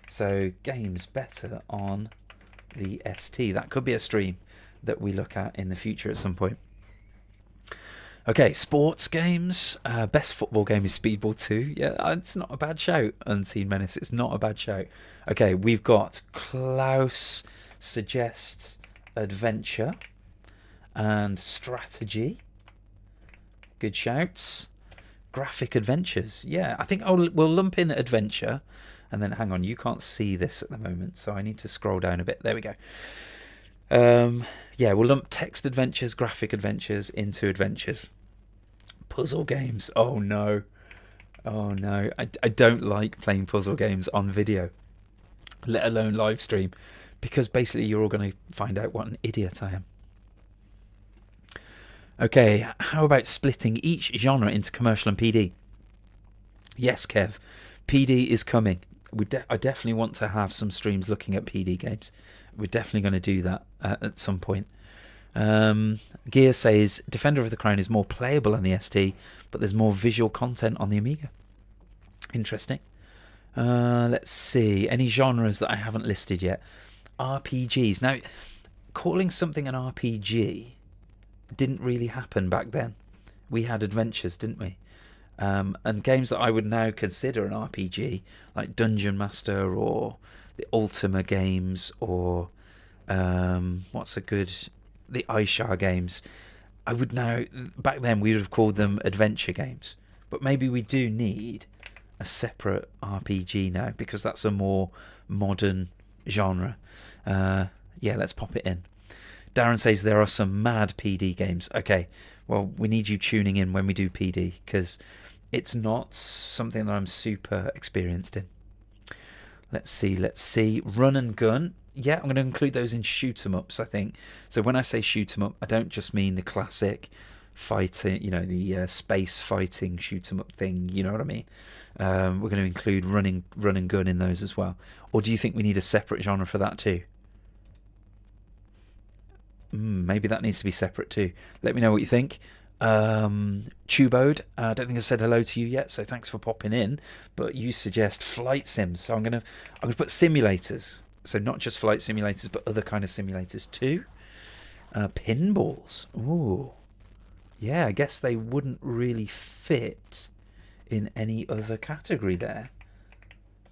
So games better on the ST. That could be a stream that we look at in the future at some point. Okay, sports games. Best football game is Speedball 2. Yeah, it's not a bad shout. Unseen Menace, it's not a bad shout. Okay, we've got Klaus suggests adventure and strategy. Good shouts. Graphic adventures. Yeah, I think we'll lump in adventure. And then, hang on, you can't see this at the moment, so I need to scroll down a bit. There we go. Yeah, we'll lump text adventures, graphic adventures into adventures. Puzzle games. Oh no. Oh no. I don't like playing puzzle games on video, let alone live stream, because basically you're all going to find out what an idiot I am. Okay, how about splitting each genre into commercial and PD? Yes, Kev. PD is coming. I definitely want to have some streams looking at PD games. We're definitely going to do that at some point. Gear says Defender of the Crown is more playable on the ST, but there's more visual content on the Amiga. Interesting. Let's see. Any genres that I haven't listed yet? RPGs. Now, calling something an RPG didn't really happen back then. We had adventures, didn't we? And games that I would now consider an RPG, like Dungeon Master or the Ultima games or What's a good... The iShar games. I would now... Back then, we would have called them adventure games. But maybe we do need a separate RPG now, because that's a more modern genre. Yeah, let's pop it in. Darren says there are some mad PD games. Okay, well, we need you tuning in when we do PD, because it's not something that I'm super experienced in. Let's see. Run and gun. Yeah, I'm going to include those in shoot 'em ups, I think. So when I say shoot 'em up, I don't just mean the classic fighting, the space fighting shoot 'em up thing. You know what I mean? We're going to include run and gun in those as well. Or do you think we need a separate genre for that too? Maybe that needs to be separate too. Let me know what you think. Tubode, I don't think I've said hello to you yet, so thanks for popping in. But you suggest flight sims, so I'm gonna put simulators. So not just flight simulators, but other kind of simulators too. Pinballs. Ooh, yeah. I guess they wouldn't really fit in any other category there.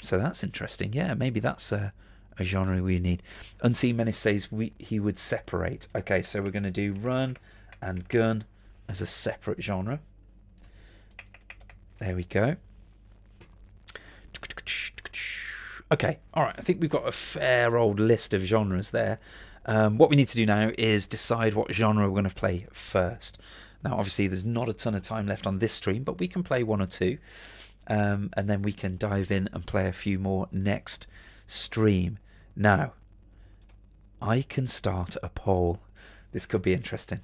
So that's interesting. Yeah, maybe that's a genre we need. Unseen Menace says he would separate. Okay, so we're going to do run and gun as a separate genre. There we go. Okay, all right. I think we've got a fair old list of genres there. What we need to do now is decide what genre we're going to play first. Now, obviously, there's not a ton of time left on this stream, but we can play one or two. And then we can dive in and play a few more next stream. Now, I can start a poll. This could be interesting.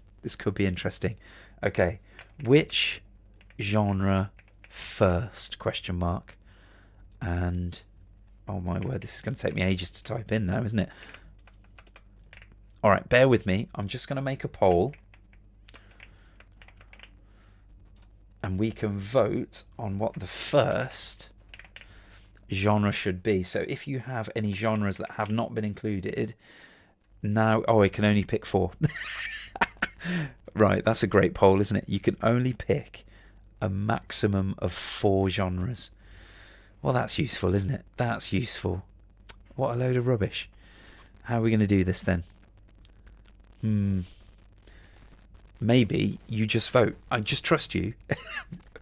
Okay, which genre first? Question mark. And oh my word, this is going to take me ages to type in now, isn't it? All right, bear with me. I'm just going to make a poll. And we can vote on what the first genre should be. So if you have any genres that have not been included, now... Oh, I can only pick 4. Right, that's a great poll, isn't it? You can only pick a maximum of 4 genres. Well, that's useful, isn't it? That's useful. What a load of rubbish. How are we going to do this then? Maybe you just vote. I just trust you.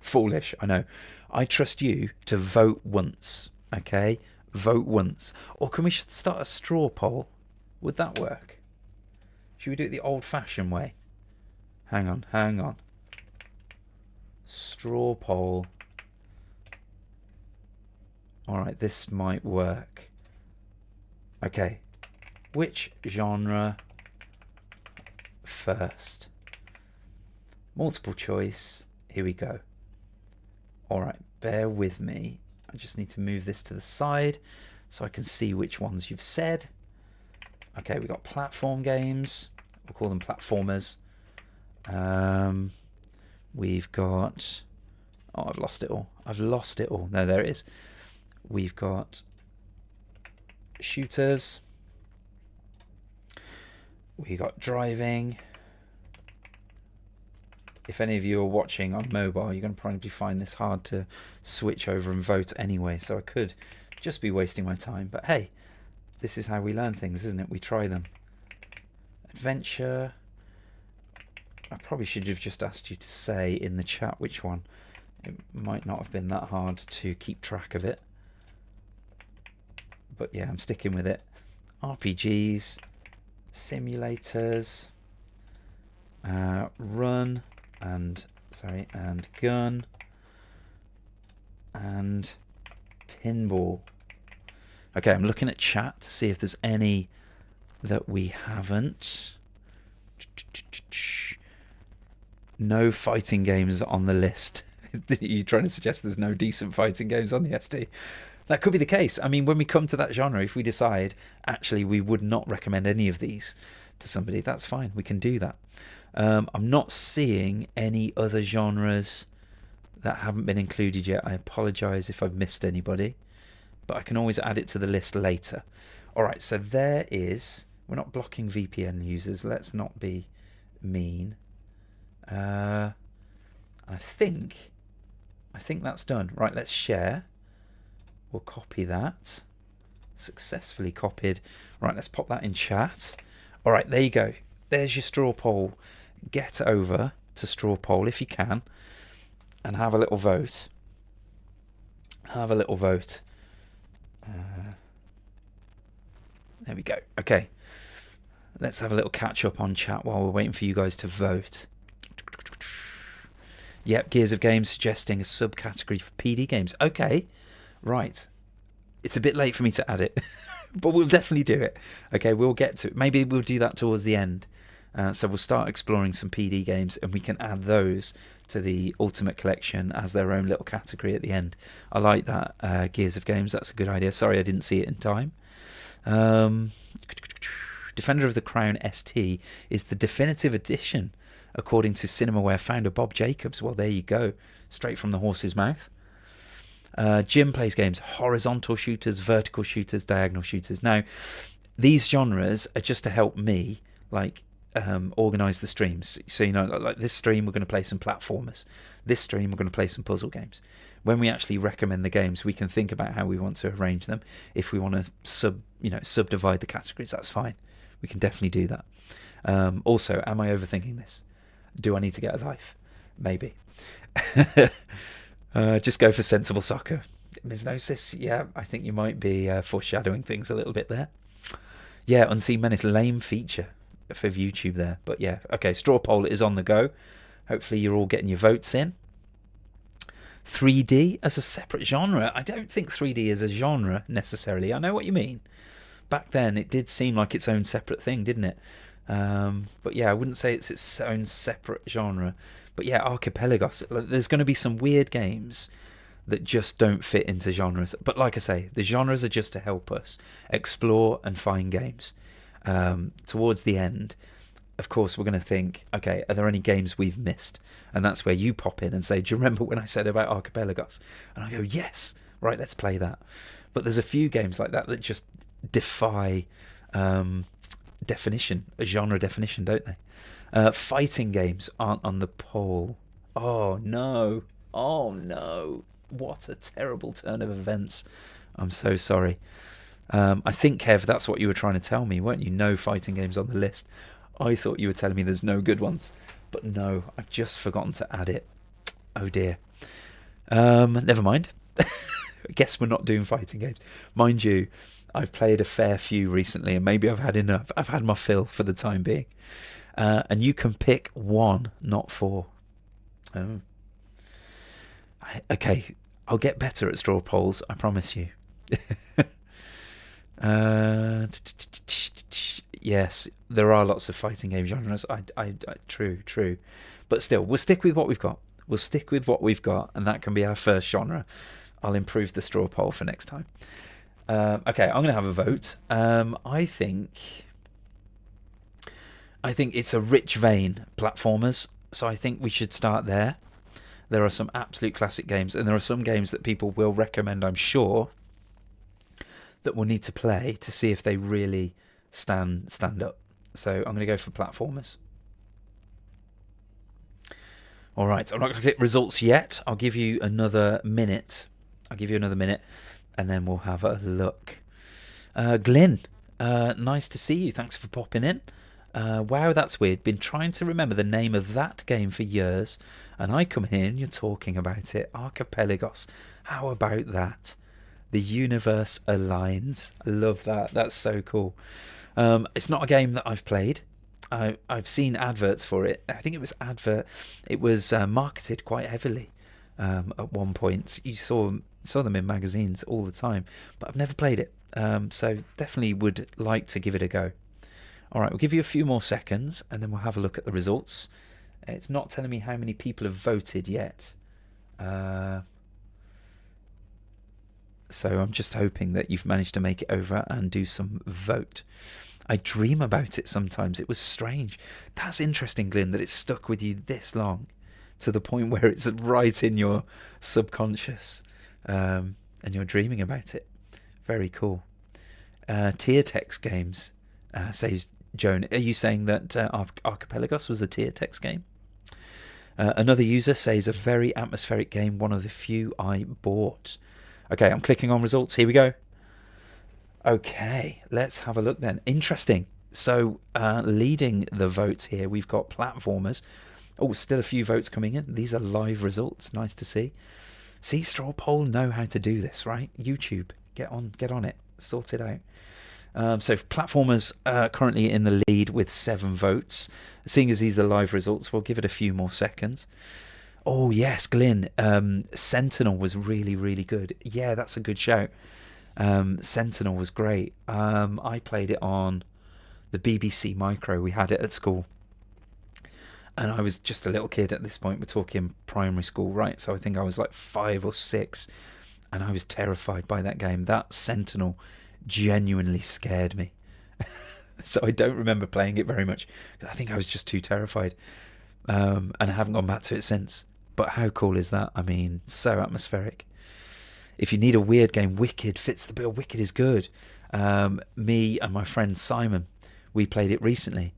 Foolish, I know. I trust you to vote once, okay? Vote once. Or can we start a straw poll? Would that work? Should we do it the old-fashioned way? Hang on. Straw poll. Alright, this might work. Okay. Which genre first? Multiple choice. Here we go. Alright, bear with me. I just need to move this to the side so I can see which ones you've said. Okay, we've got platform games. We'll call them platformers. We've got... Oh, I've lost it all. No, there it is. We've got shooters. We got driving. If any of you are watching on mobile, you're going to probably find this hard to switch over and vote anyway, so I could just be wasting my time. But hey, this is how we learn things, isn't it? We try them. Adventure. I probably should have just asked you to say in the chat which one. It might not have been that hard to keep track of it. But yeah, I'm sticking with it. RPGs, simulators, run and gun, and pinball. Okay, I'm looking at chat to see if there's any that we haven't. No fighting games on the list. Are you trying to suggest there's no decent fighting games on the SD? That could be the case. I mean, when we come to that genre, if we decide, actually, we would not recommend any of these to somebody, that's fine. We can do that. I'm not seeing any other genres that haven't been included yet. I apologise if I've missed anybody, but I can always add it to the list later. All right, so there is... We're not blocking VPN users. Let's not be mean. I think that's done. Right, let's share. We'll copy that. Successfully copied. Right, let's pop that in chat. All right, there you go. There's your straw poll. Get over to straw poll if you can and have a little vote. Have a little vote. There we go. Okay. Let's have a little catch up on chat while we're waiting for you guys to vote. Yep, Gears of Games suggesting a subcategory for PD games. Okay, right. It's a bit late for me to add it, but we'll definitely do it. Okay, we'll get to it. Maybe we'll do that towards the end. So we'll start exploring some PD games and we can add those to the Ultimate Collection as their own little category at the end. I like that, Gears of Games. That's a good idea. Sorry I didn't see it in time. Defender of the Crown ST is the definitive edition, according to Cinemaware founder Bob Jacobs. Well, there you go. Straight from the horse's mouth. Jim plays games, horizontal shooters, vertical shooters, diagonal shooters. Now, these genres are just to help me, organise the streams. So, like this stream, we're going to play some platformers. This stream, we're going to play some puzzle games. When we actually recommend the games, we can think about how we want to arrange them. If we want to subdivide the categories, that's fine. We can definitely do that. Also, am I overthinking this? Do I need to get a life? Maybe. Just go for sensible soccer. Ms. Gnosis, yeah, I think you might be foreshadowing things a little bit there. Yeah, Unseen Menace, lame feature for YouTube there. But yeah, okay, straw poll is on the go. Hopefully you're all getting your votes in. 3D as a separate genre. I don't think 3D is a genre necessarily. I know what you mean. Back then it did seem like its own separate thing, didn't it? But yeah, I wouldn't say it's its own separate genre. But yeah, Archipelagos, there's going to be some weird games that just don't fit into genres. But like I say, the genres are just to help us explore and find games. Towards the end, of course, we're going to think, okay, are there any games we've missed? And that's where you pop in and say, do you remember when I said about Archipelagos? And I go, yes, right, let's play that. But there's a few games like that that just defy definition, a genre definition, don't they? Fighting games aren't on the poll. Oh no. What a terrible turn of events. I'm so sorry. I think, Kev, that's what you were trying to tell me, weren't you? No fighting games on the list. I thought you were telling me there's no good ones. But no, I've just forgotten to add it. Oh dear. Never mind. I guess we're not doing fighting games. Mind you, I've played a fair few recently and maybe I've had enough. I've had my fill for the time being. And you can pick one, not four. Oh. Okay, I'll get better at straw polls, I promise you. Yes, there are lots of fighting game genres. True. But still, we'll stick with what we've got. And that can be our first genre. I'll improve the straw poll for next time. Okay, I'm going to have a vote. I think it's a rich vein, platformers. So I think we should start there. There are some absolute classic games, and there are some games that people will recommend, I'm sure, that we'll need to play to see if they really stand up. So I'm going to go for platformers. All right, I'm not going to click results yet. I'll give you another minute. And then we'll have a look. Glyn, nice to see you. Thanks for popping in. Wow, that's weird. Been trying to remember the name of that game for years, and I come here and you're talking about it. Archipelagos. How about that? The universe aligns. I love that. That's so cool. It's not a game that I've played. I've seen adverts for it. I think it was marketed quite heavily at one point. You saw them in magazines all the time, but I've never played it. So definitely would like to give it a go. All right, we'll give you a few more seconds and then we'll have a look at the results. It's not telling me how many people have voted yet. So I'm just hoping that you've managed to make it over and do some vote. I dream about it sometimes. It was strange. That's interesting, Glyn, that it's stuck with you this long to the point where it's right in your subconscious and you're dreaming about it. Very cool. Tier-text games, says Joan. Are you saying that Archipelagos was a tier-text game? Another user says a very atmospheric game, one of the few I bought. Okay, I'm clicking on results. Here we go. Okay, let's have a look then. Interesting. So, leading the votes here, we've got platformers. Oh, still a few votes coming in. These are live results. Nice to see. See, Straw Poll know how to do this, right? YouTube, get on it, sort it out. So platformers currently in the lead with 7 votes. Seeing as these are live results, we'll give it a few more seconds. Oh yes, Glyn. Sentinel was really, really good. Yeah, that's a good shout. Sentinel was great. I played it on the BBC Micro. We had it at school. And I was just a little kid at this point. We're talking primary school, right? So I think I was like 5 or 6. And I was terrified by that game. That Sentinel genuinely scared me. So I don't remember playing it very much. I think I was just too terrified. And I haven't gone back to it since. But how cool is that? I mean, so atmospheric. If you need a weird game, Wicked fits the bill. Wicked is good. Me and my friend Simon, we played it recently.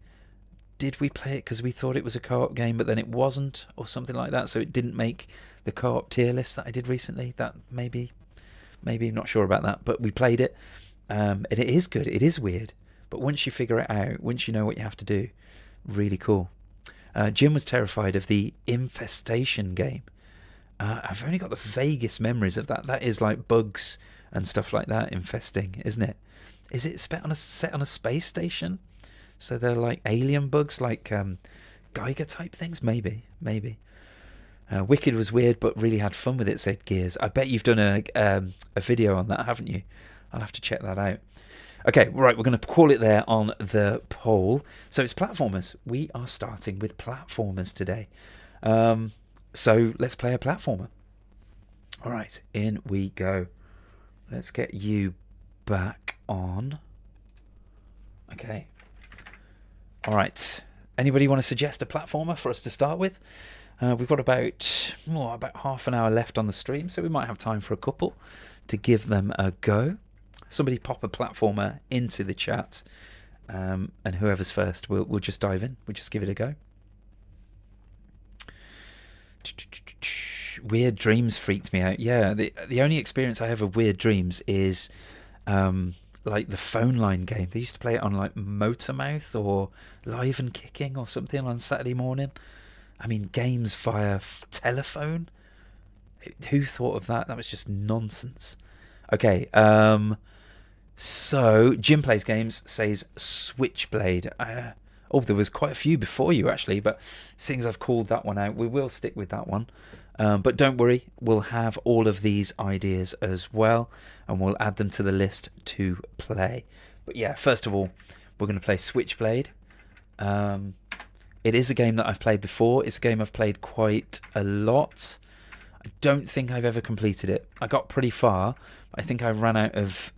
Did we play it because we thought it was a co-op game, but then it wasn't, or something like that? So it didn't make the co-op tier list that I did recently. That maybe I'm not sure about that, but we played it. And it is good. It is weird, but once you figure it out, once you know what you have to do, really cool. Jim was terrified of the Infestation game. I've only got the vaguest memories of that. That is like bugs and stuff like that infesting, isn't it? Is it set on a space station? So they're like alien bugs, like Geiger type things? Maybe. Wicked was weird, but really had fun with it, said Gears. I bet you've done a video on that, haven't you? I'll have to check that out. Okay, right, we're going to call it there on the poll. So it's platformers. We are starting with platformers today. So let's play a platformer. All right, in we go. Let's get you back on. Okay. All right. Anybody want to suggest a platformer for us to start with? We've got about half an hour left on the stream, so we might have time for a couple to give them a go. Somebody pop a platformer into the chat, and whoever's first, we'll just dive in. We'll just give it a go. Weird Dreams freaked me out. Yeah, the only experience I have of Weird Dreams is like the phone line game. They used to play it on like Motormouth or Live and Kicking or something on Saturday morning. I mean, games via telephone. Who thought of that? That was just nonsense. Okay, so Jim Plays Games says Switchblade. There was quite a few before you actually, but seeing as I've called that one out, we will stick with that one. But don't worry, we'll have all of these ideas as well, and we'll add them to the list to play. But yeah, first of all, we're going to play Switchblade. It is a game that I've played before. It's a game I've played quite a lot. I don't think I've ever completed it. I got pretty far, but I think I ran out of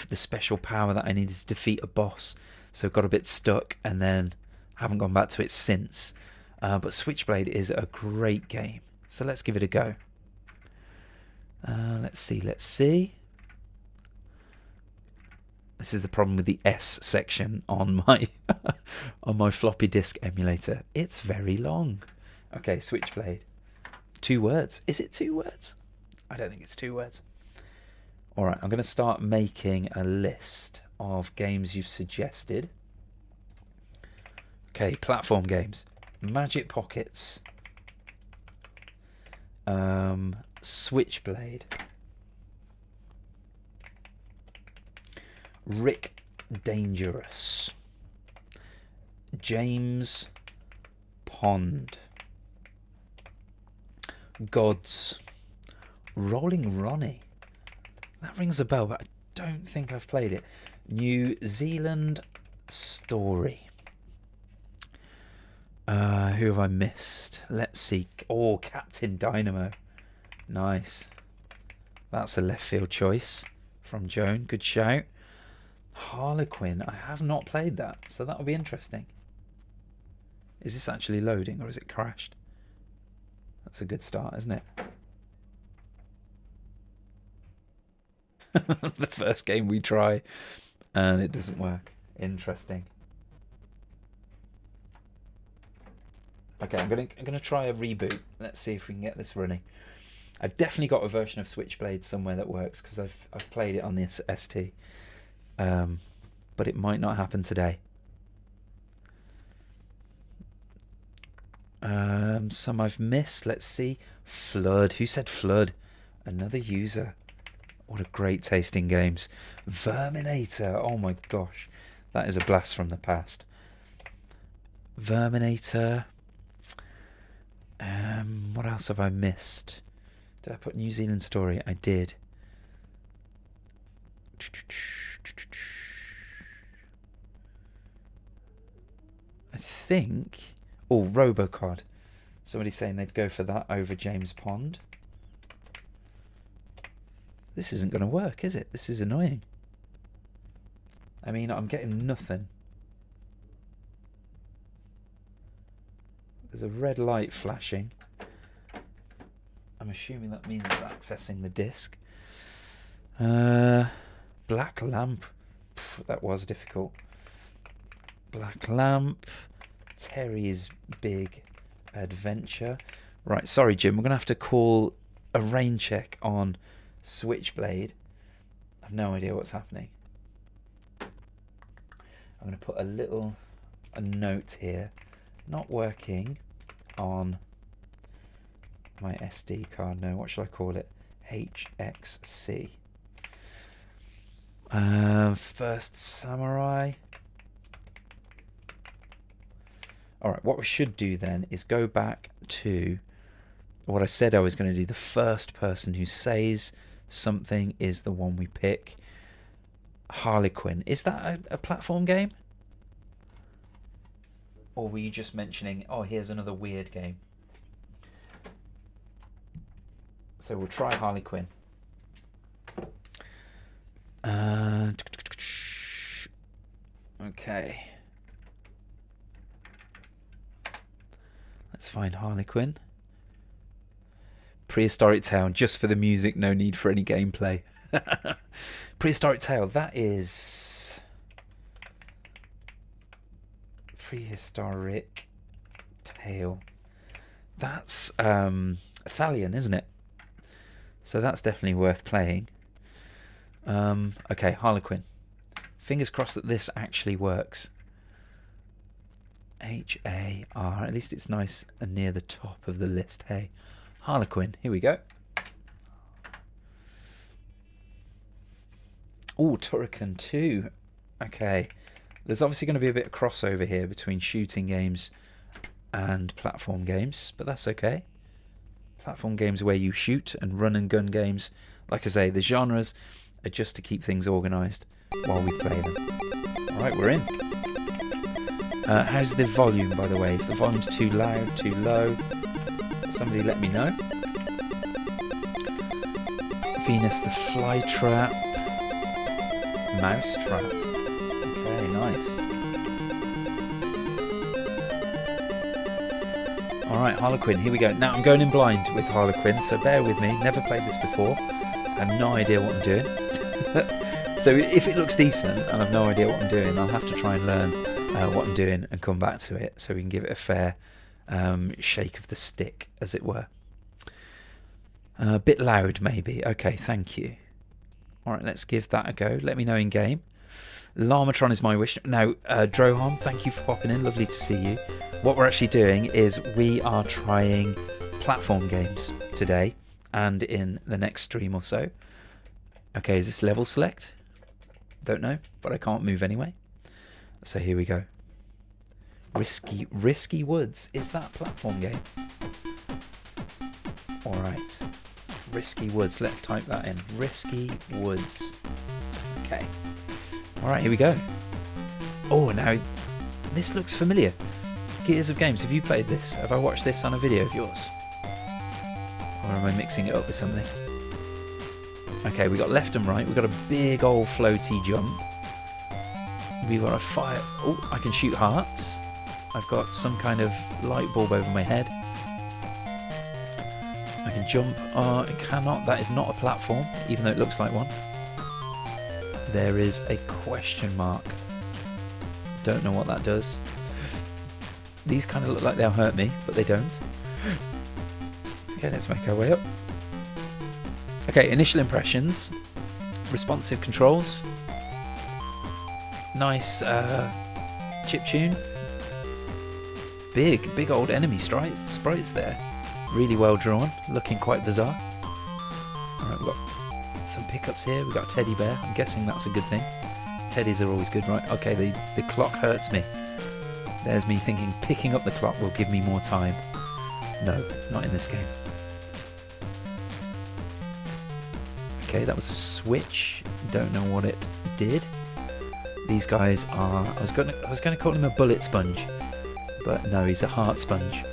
the special power that I needed to defeat a boss, so got a bit stuck and then haven't gone back to it since. But Switchblade is a great game, so let's give it a go. Let's see. This is the problem with the S section on my on my floppy disk emulator. It's very long. Okay, Switchblade. 2 words. Is it 2 words? I don't think it's 2 words. Alright, I'm going to start making a list of games you've suggested. Okay, platform games. Magic Pockets. Switchblade. Rick Dangerous. James Pond. Gods. Rolling Ronnie. That rings a bell, but I don't think I've played it. New Zealand Story. Who have I missed? Let's see. Oh, Captain Dynamo. Nice. That's a left field choice from Joan. Good shout. Harlequin. I have not played that, so that'll be interesting. Is this actually loading or is it crashed? That's a good start, isn't it? The first game we try and it doesn't work. Interesting. Okay, I'm gonna try a reboot. Let's see if we can get this running. I've definitely got a version of Switchblade somewhere that works because I've played it on the ST, but it might not happen today. Some I've missed. Let's see. Flood. Who said Flood? Another user. What a great tasting games. Verminator. Oh my gosh, that is a blast from the past. Verminator. What else have I missed? Did I put New Zealand Story? I did. I think... Oh, Robocod. Somebody's saying they'd go for that over James Pond. This isn't going to work, is it? This is annoying. I mean, I'm getting nothing. There's a red light flashing. I'm assuming that means it's accessing the disc. Black Lamp. That was difficult. Black Lamp. Terry's Big Adventure. Right, sorry Jim, we're going to have to call a rain check on Switchblade. I have no idea what's happening. I'm going to put a note here. Not working on my SD card. No, what should I call it? HXC. First Samurai. Alright, what we should do then is go back to what I said I was going to do. The first person who says something is the one we pick. Harlequin. Is that a platform game? Or were you just mentioning, oh, here's another weird game? So we'll try Harlequin. Okay. Let's find Harlequin. Prehistoric Tale, just for the music, no need for any gameplay. Prehistoric Tale, that is... Prehistoric Tale. That's Thalion, isn't it? So that's definitely worth playing. Okay, Harlequin. Fingers crossed that this actually works. H-A-R. At least it's nice and near the top of the list. Hey, Harlequin. Here we go. Oh, Turrican 2. Okay. There's obviously going to be a bit of crossover here between shooting games and platform games, but that's okay. Platform games where you shoot, and run and gun games, like I say, the genres are just to keep things organised while we play them. Alright, we're in. How's the volume, by the way? If the volume's too loud, too low, somebody let me know. Venus the Flytrap. Mousetrap. Okay, nice. Alright, Harlequin, here we go. Now I'm going in blind with Harlequin, so bear with me. Never played this before. I have no idea what I'm doing. So if it looks decent and I've no idea what I'm doing, I'll have to try and learn what I'm doing and come back to it so we can give it a fair shake of the stick, as it were. A bit loud, maybe. Okay, thank you. Alright, let's give that a go. Let me know in game. Llamatron is my wish. Now, Drohom, thank you for popping in. Lovely to see you. What we're actually doing is we are trying platform games today and in the next stream or so. Okay, is this level select? Don't know, but I can't move anyway. So here we go. Risky Woods. Is that a platform game? Alright. Risky Woods. Let's type that in. Risky Woods. Okay. Alright, here we go. Oh, now this looks familiar. Gears of Games. Have you played this? Have I watched this on a video of yours? Or am I mixing it up with something? Okay, we got left and right. We've got a big old floaty jump. We've got a fire. Oh, I can shoot hearts. I've got some kind of light bulb over my head. I can jump. Oh, I cannot. That is not a platform, even though it looks like one. There is a question mark. Don't know what that does. These kind of look like they'll hurt me, but they don't. Okay, let's make our way up. Okay, initial impressions. Responsive controls. Nice chiptune. Big old enemy sprites there. Really well drawn, looking quite bizarre. Alright, we've got some pickups here. We've got a teddy bear. I'm guessing that's a good thing. Teddies are always good, right? Okay, the clock hurts me. There's me thinking picking up the clock will give me more time. No, not in this game. Okay, that was a switch. Don't know what it did. These guys are... I was going to call him a bullet sponge, but no, he's a heart sponge.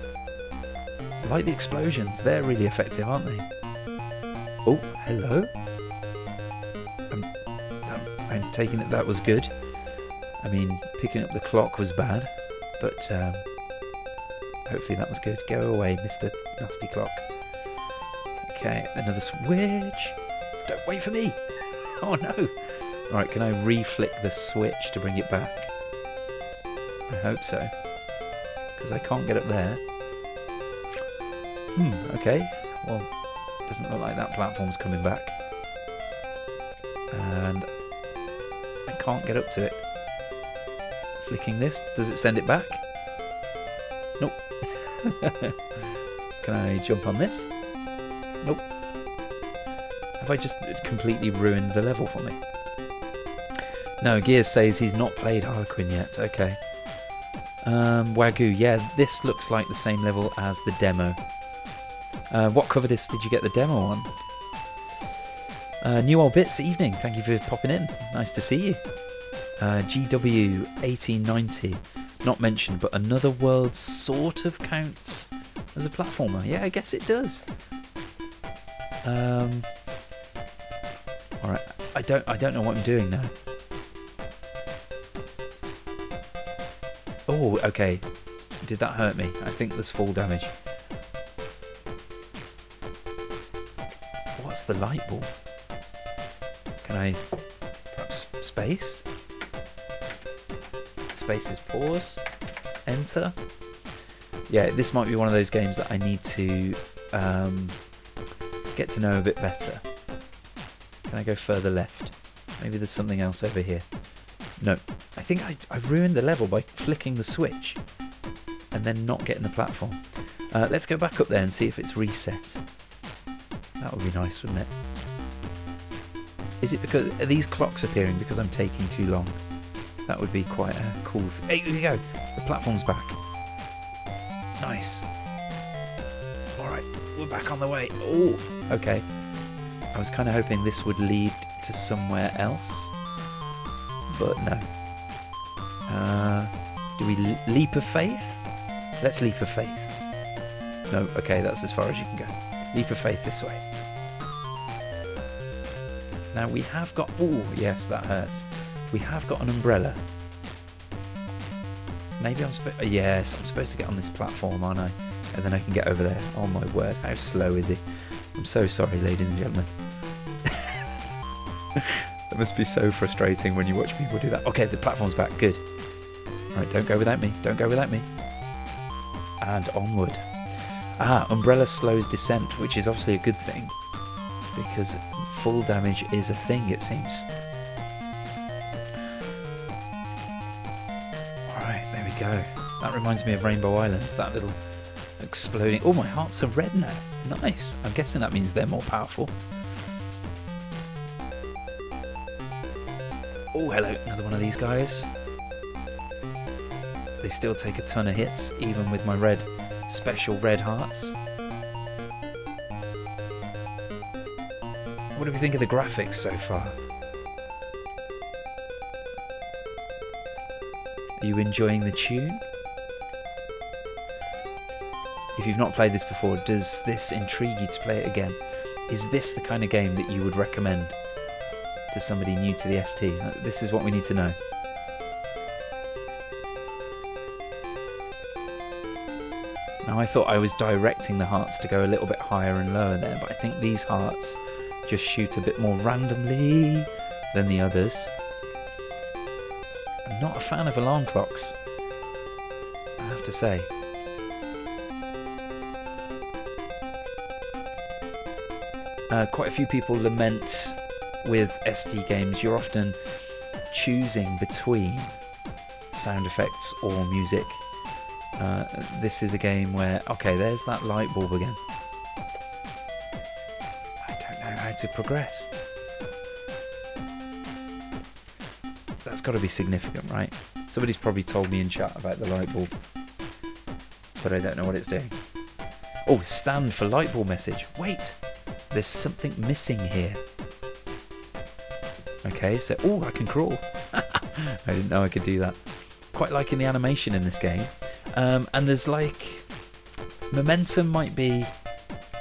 I like the explosions. They're really effective, aren't they? Oh, hello. I'm taking it that was good. I mean, picking up the clock was bad, but hopefully that was good. Go away, Mr. Nasty Clock. Okay, another switch. Don't wait for me. Oh no. Alright, can I re-flick the switch to bring it back? I hope so. Because I can't get up there. Okay. Well, doesn't look like that platform's coming back. And I can't get up to it. Flicking this, does it send it back? Nope. Can I jump on this? Nope. Have I just completely ruined the level for me? No, Gears says he's not played Harlequin yet. Okay. Wagyu, yeah, this looks like the same level as the demo. What cover disc did you get the demo on? New Old Bits, evening. Thank you for popping in. Nice to see you. GW 1890, not mentioned, but Another World sort of counts as a platformer. Yeah, I guess it does. Alright, I don't know what I'm doing now. Oh, okay. Did that hurt me? I think there's fall damage. What's the light bulb? Can I... perhaps space? Space is pause. Enter. Yeah, this might be one of those games that I need to get to know a bit better. Can I go further left? Maybe there's something else over here. No. I think I ruined the level by flicking the switch and then not getting the platform. Let's go back up there and see if it's reset. That would be nice, wouldn't it? Is it because... are these clocks appearing because I'm taking too long? That would be quite a cool... Hey, here we go! The platform's back. Nice. Alright, we're back on the way. Oh, okay. I was kind of hoping this would lead to somewhere else, but no. Do we leap of faith? Let's leap of faith. No, okay, that's as far as you can go. Leap of faith this way. Now we have got... oh, yes, that hurts. We have got an umbrella. Maybe I'm supposed... yes, I'm supposed to get on this platform, aren't I? And then I can get over there. Oh my word, how slow is he? I'm so sorry, ladies and gentlemen. That must be so frustrating when you watch people do that. Okay, the platform's back. Good. Right, don't go without me. Don't go without me. And onward. Ah, umbrella slows descent, which is obviously a good thing, because full damage is a thing, it seems. Alright, there we go. That reminds me of Rainbow Islands, that little exploding... oh, my hearts are red now. Nice. I'm guessing that means they're more powerful. Oh, hello, another one of these guys. They still take a ton of hits, even with my red, special red hearts. What do we think of the graphics so far? Are you enjoying the tune? If you've not played this before, does this intrigue you to play it again? Is this the kind of game that you would recommend to somebody new to the ST? This is what we need to know. Now, I thought I was directing the hearts to go a little bit higher and lower there, but I think these hearts just shoot a bit more randomly than the others. I'm not a fan of alarm clocks, I have to say. quite a few people lament with SD games you're often choosing between sound effects or music. This is a game where, okay, there's that light bulb again. I don't know how to progress. That's got to be significant, right? Somebody's probably told me in chat about the light bulb, but I don't know what it's doing. Oh, stand for light bulb message. Wait, there's something missing here. Okay, so, oh, I can crawl. I didn't know I could do that. Quite liking the animation in this game. And there's like, momentum might be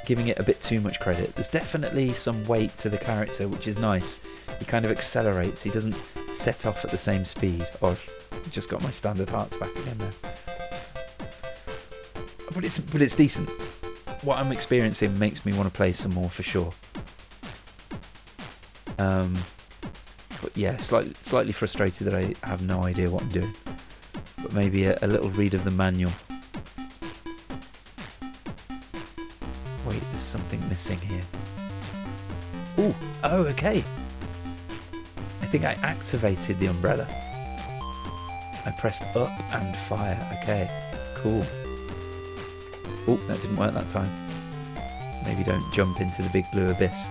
giving it a bit too much credit. There's definitely some weight to the character, which is nice. He kind of accelerates. He doesn't set off at the same speed. Oh, just got my standard hearts back again there. But it's decent. What I'm experiencing makes me want to play some more for sure. But yeah, slightly frustrated that I have no idea what I'm doing. But maybe a little read of the manual. Wait, there's something missing here. Ooh, oh, okay. I think I activated the umbrella. I pressed up and fire. Okay, cool. Oh, that didn't work that time. Maybe don't jump into the big blue abyss.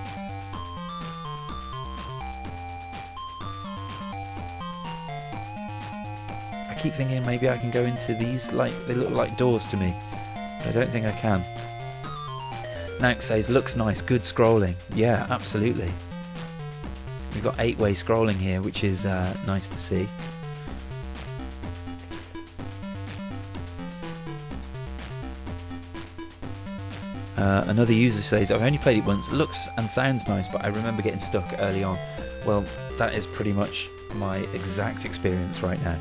I keep thinking maybe I can go into these, like, they look like doors to me. But I don't think I can. Nauk says, looks nice, good scrolling. Yeah, absolutely. We've got 8-way scrolling here, which is nice to see. Another user says, I've only played it once, looks and sounds nice, but I remember getting stuck early on. Well, that is pretty much my exact experience right now.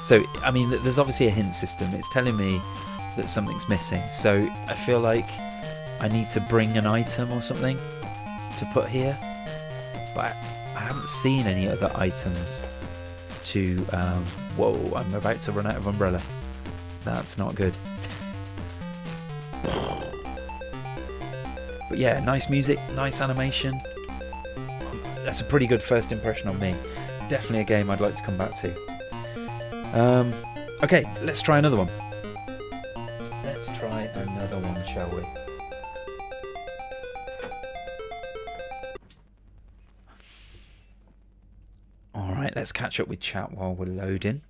So, I mean, there's obviously a hint system. It's telling me that something's missing. So I feel like I need to bring an item or something to put here. But I haven't seen any other items to... whoa, I'm about to run out of umbrella. That's not good. But yeah, nice music, nice animation. That's a pretty good first impression on me. Definitely a game I'd like to come back to. Okay, let's try another one. Let's try another one, shall we? Alright, let's catch up with chat while we're loading.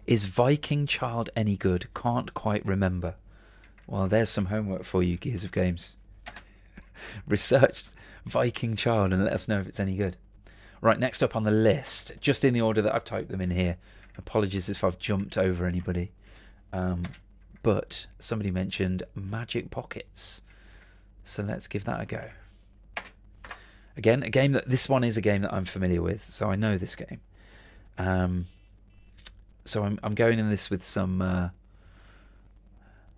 Is Viking Child any good? Can't quite remember. Well, there's some homework for you, Gears of Games. Research Viking Child and let us know if it's any good. Right, next up on the list, just in the order that I've typed them in here. Apologies if I've jumped over anybody. But somebody mentioned Magic Pockets. So let's give that a go. Again, this one is a game that I'm familiar with, so I know this game. So I'm going in this with some...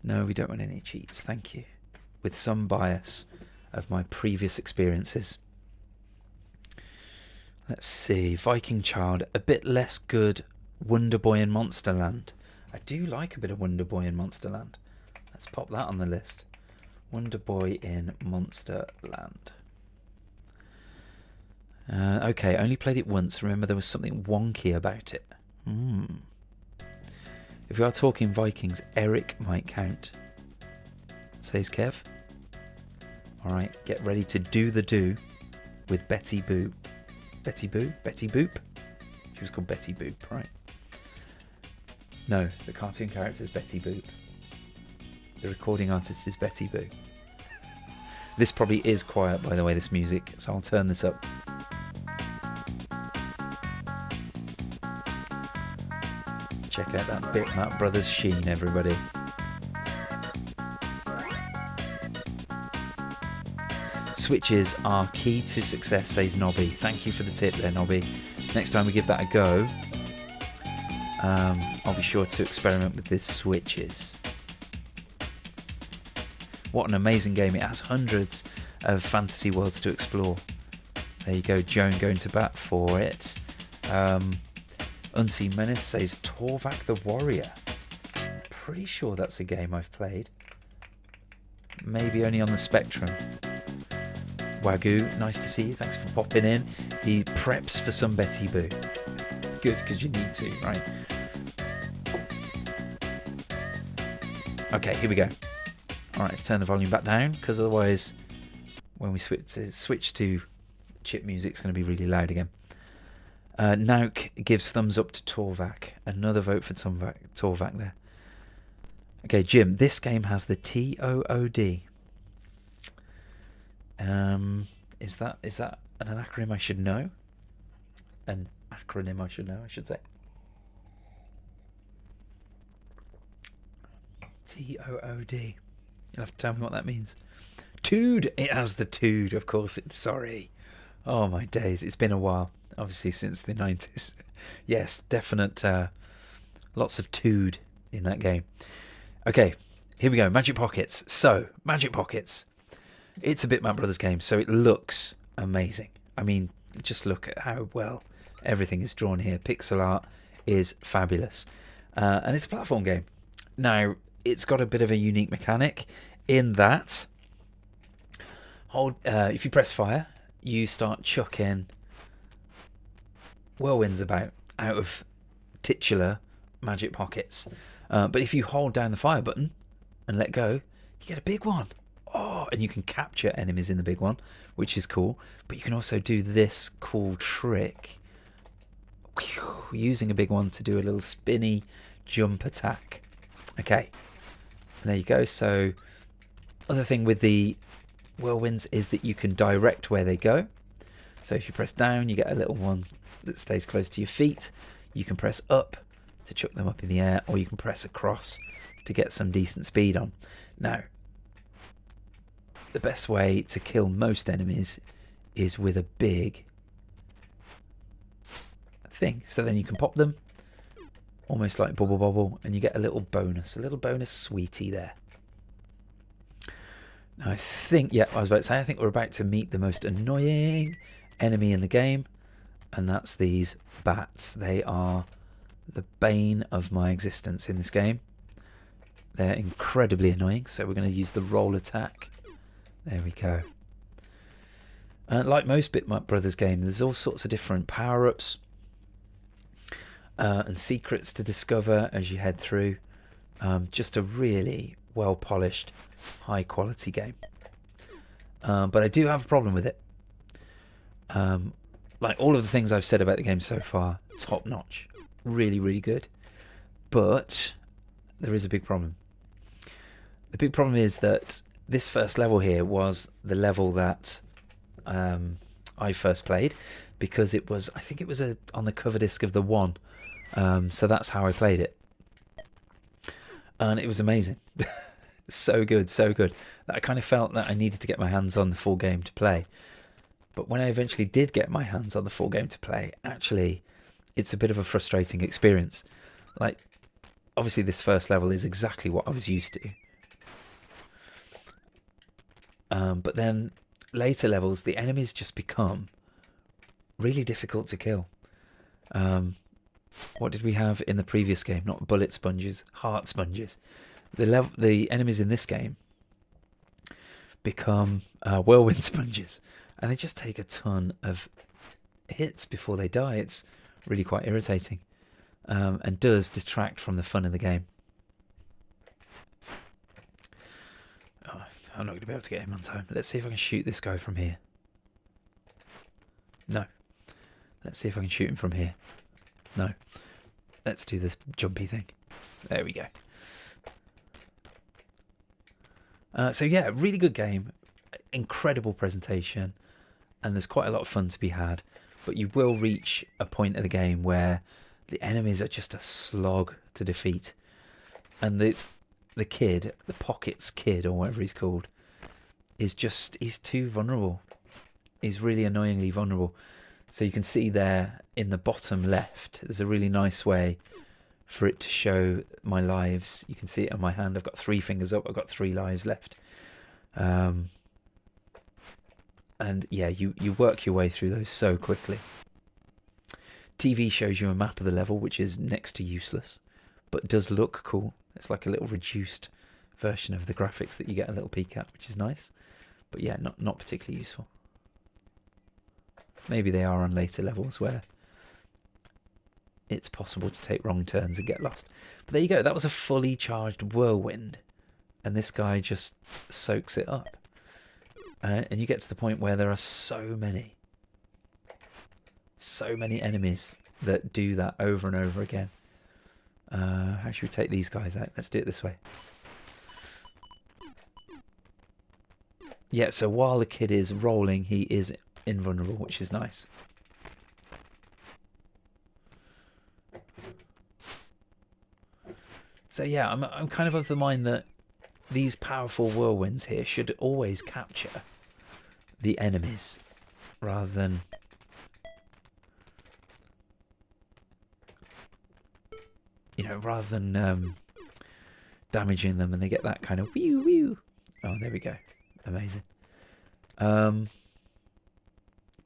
no, we don't want any cheats, thank you. With some bias of my previous experiences. Let's see, Viking Child, a bit less good Wonder Boy in Monsterland. I do like a bit of Wonder Boy in Monsterland. Let's pop that on the list. Wonder Boy in Monsterland. Okay, only played it once. Remember there was something wonky about it. If we are talking Vikings, Eric might count. Says Kev. Alright, get ready to do the do with Betty Boop. Betty Boo? Betty Boop? She was called Betty Boop, right? No, the cartoon character is Betty Boop. The recording artist is Betty Boo. This probably is quiet, by the way, this music, so I'll turn this up. Check out that Bitmap Brothers sheen, everybody. Switches are key to success, says Nobby. Thank you for the tip there, Nobby. Next time we give that a go, I'll be sure to experiment with this switches. What an amazing game. It has hundreds of fantasy worlds to explore. There you go, Joan going to bat for it. Unseen Menace says Torvak the Warrior. Pretty sure that's a game I've played. Maybe only on the Spectrum. Wagyu, nice to see you. Thanks for popping in. He preps for some Betty Boo. Good, because you need to, right? Okay, here we go. Alright, let's turn the volume back down, because otherwise, when we switch to chip music, it's going to be really loud again. Nauk gives thumbs up to Torvak. Another vote for Torvak there. Okay, Jim, this game has the TOOD. Is that an acronym I should know? An acronym I should know, I should say. TOOD. You'll have to tell me what that means. Tood! It has the Tood, of course. Sorry. Oh, my days. It's been a while. Obviously, since the 90s. Yes, definite. Lots of Tood in that game. Okay, here we go. Magic Pockets. So, Magic Pockets. It's a Bitmap Brothers game, so it looks amazing. I mean, just look at how well everything is drawn here. Pixel art is fabulous. And it's a platform game. Now, it's got a bit of a unique mechanic in that if you press fire, you start chucking whirlwinds out of titular magic pockets. But if you hold down the fire button and let go, you get a big one. Oh, and you can capture enemies in the big one, which is cool. But you can also do this cool trick using a big one to do a little spinny jump attack. Okay, and there you go. So other thing with the whirlwinds is that you can direct where they go. So if you press down, you get a little one that stays close to your feet. You can press up to chuck them up in the air, or you can press across to get some decent speed on. Now, the best way to kill most enemies is with a big thing. So then you can pop them, almost like bubble bobble, and you get a little bonus sweetie there. Now I think, yeah, I was about to say, I think we're about to meet the most annoying enemy in the game, and that's these bats. They are the bane of my existence in this game. They're incredibly annoying, so we're going to use the roll attack. There we go. Like most Bitmap Brothers games, there's all sorts of different power-ups and secrets to discover as you head through. Just a really well-polished, high-quality game. But I do have a problem with it. Like all of the things I've said about the game so far, top-notch. Really, really good. But there is a big problem. The big problem is that this first level here was the level that I first played, because it was, I think it was on the cover disc of the 1. So that's how I played it. And it was amazing. So good, so good. I kind of felt that I needed to get my hands on the full game to play. But when I eventually did get my hands on the full game to play, actually, it's a bit of a frustrating experience. Like, obviously this first level is exactly what I was used to. But then later levels, the enemies just become really difficult to kill. What did we have in the previous game? Not bullet sponges, heart sponges. The enemies in this game become whirlwind sponges, and they just take a ton of hits before they die. It's really quite irritating, and does detract from the fun of the game. Oh, I'm not going to be able to get him on time. Let's see if I can shoot this guy from here. No. Let's see if I can shoot him from here. No. Let's do this jumpy thing. There we go. So yeah, really good game. Incredible presentation. And there's quite a lot of fun to be had. But you will reach a point of the game where the enemies are just a slog to defeat. And the kid, the Pockets kid, or whatever he's called, he's too vulnerable. He's really annoyingly vulnerable. So you can see there in the bottom left, there's a really nice way for it to show my lives. You can see it on my hand. I've got 3 fingers up. I've got 3 lives left. And yeah, you work your way through those so quickly. TV shows you a map of the level, which is next to useless, but does look cool. It's like a little reduced version of the graphics that you get a little peek at, which is nice. But yeah, not particularly useful. Maybe they are on later levels where it's possible to take wrong turns and get lost. But there you go. That was a fully charged whirlwind. And this guy just soaks it up. And you get to the point where there are so many enemies that do that over and over again. How should we take these guys out? Let's do it this way. Yeah, so while the kid is rolling, he is invulnerable, which is nice. So yeah, I'm kind of the mind that these powerful whirlwinds here should always capture the enemies rather than damaging them, and they get that kind of whew whew. Oh, there we go. Amazing. Can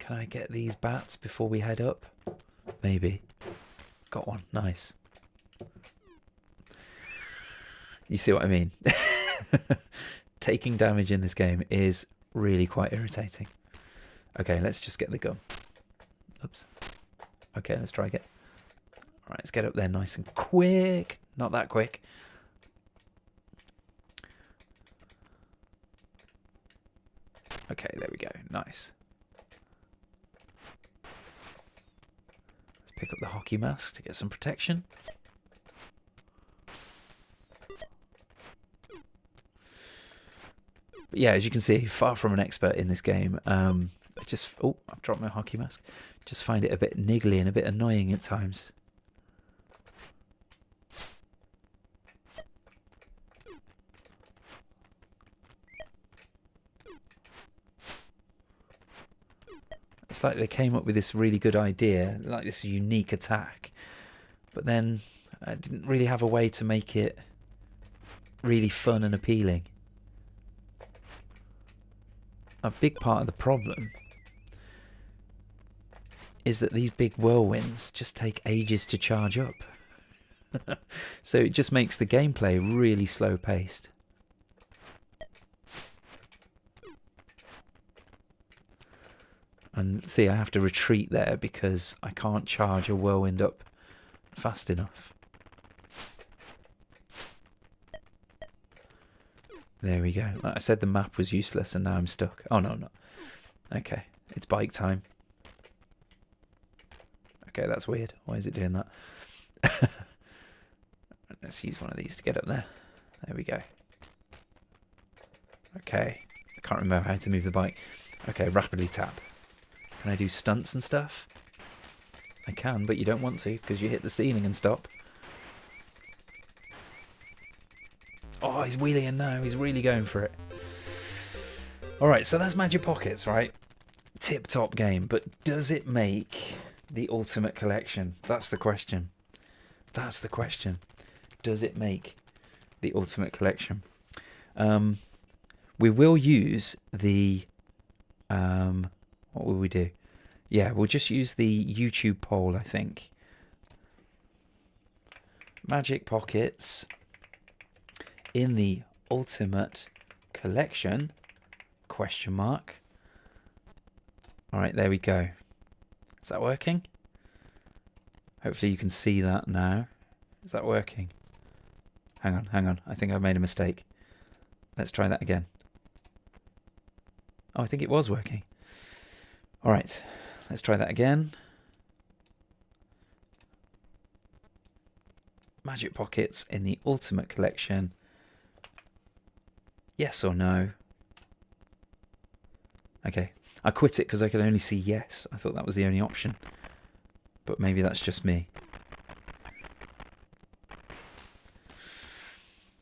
I get these bats before we head up? Maybe. Got one. Nice. You see what I mean? Taking damage in this game is really quite irritating. Okay, let's just get the gun. Oops. Okay, let's try again. Alright, let's get up there nice and quick. Not that quick. Okay, there we go. Nice. Let's pick up the hockey mask to get some protection. But yeah, as you can see, far from an expert in this game. I've dropped my hockey mask. Just find it a bit niggly and a bit annoying at times. It's like they came up with this really good idea, like this unique attack, but then I didn't really have a way to make it really fun and appealing. A big part of the problem is that these big whirlwinds just take ages to charge up. So it just makes the gameplay really slow paced. And see, I have to retreat there because I can't charge a whirlwind up fast enough. There we go. Like I said, the map was useless and now I'm stuck. Oh, no, no. Okay, it's bike time. Okay, that's weird. Why is it doing that? Let's use one of these to get up there. There we go. Okay, I can't remember how to move the bike. Okay, rapidly tap. Can I do stunts and stuff? I can, but you don't want to because you hit the ceiling and stop. Oh, he's wheeling in now. He's really going for it. Alright, so that's Magic Pockets, right? Tip-top game, but does it make the Ultimate Collection? That's the question. That's the question. Does it make the Ultimate Collection? We will use the... what will we do? Yeah, we'll just use the YouTube poll, I think. Magic Pockets in the Ultimate Collection? Question mark. Alright, there we go. Is that working? Hopefully you can see that now. Is that working? Hang on. I think I've made a mistake. Let's try that again. Oh, I think it was working. Alright, let's try that again. Magic Pockets in the Ultimate Collection. Yes or no? Okay, I quit it because I could only see yes. I thought that was the only option. But maybe that's just me.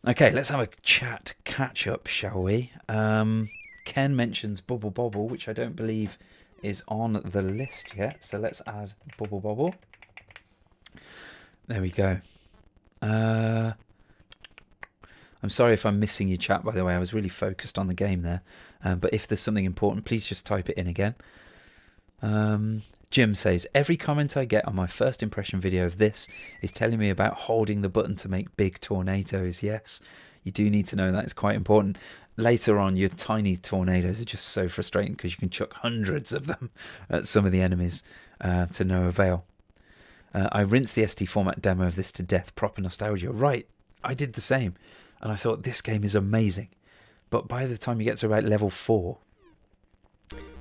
Okay, let's have a chat catch-up, shall we? Ken mentions Bubble Bobble, which I don't believe is on the list yet. So let's add Bubble Bobble. There we go. I'm sorry if I'm missing your chat, by the way. I was really focused on the game there. But if there's something important, please just type it in again. Jim says, every comment I get on my first impression video of this is telling me about holding the button to make big tornadoes. Yes, you do need to know that. It's quite important. Later on, your tiny tornadoes are just so frustrating because you can chuck hundreds of them at some of the enemies to no avail. I rinsed the SD format demo of this to death. Proper nostalgia. Right, I did the same. And I thought, this game is amazing. But by the time you get to about level 4,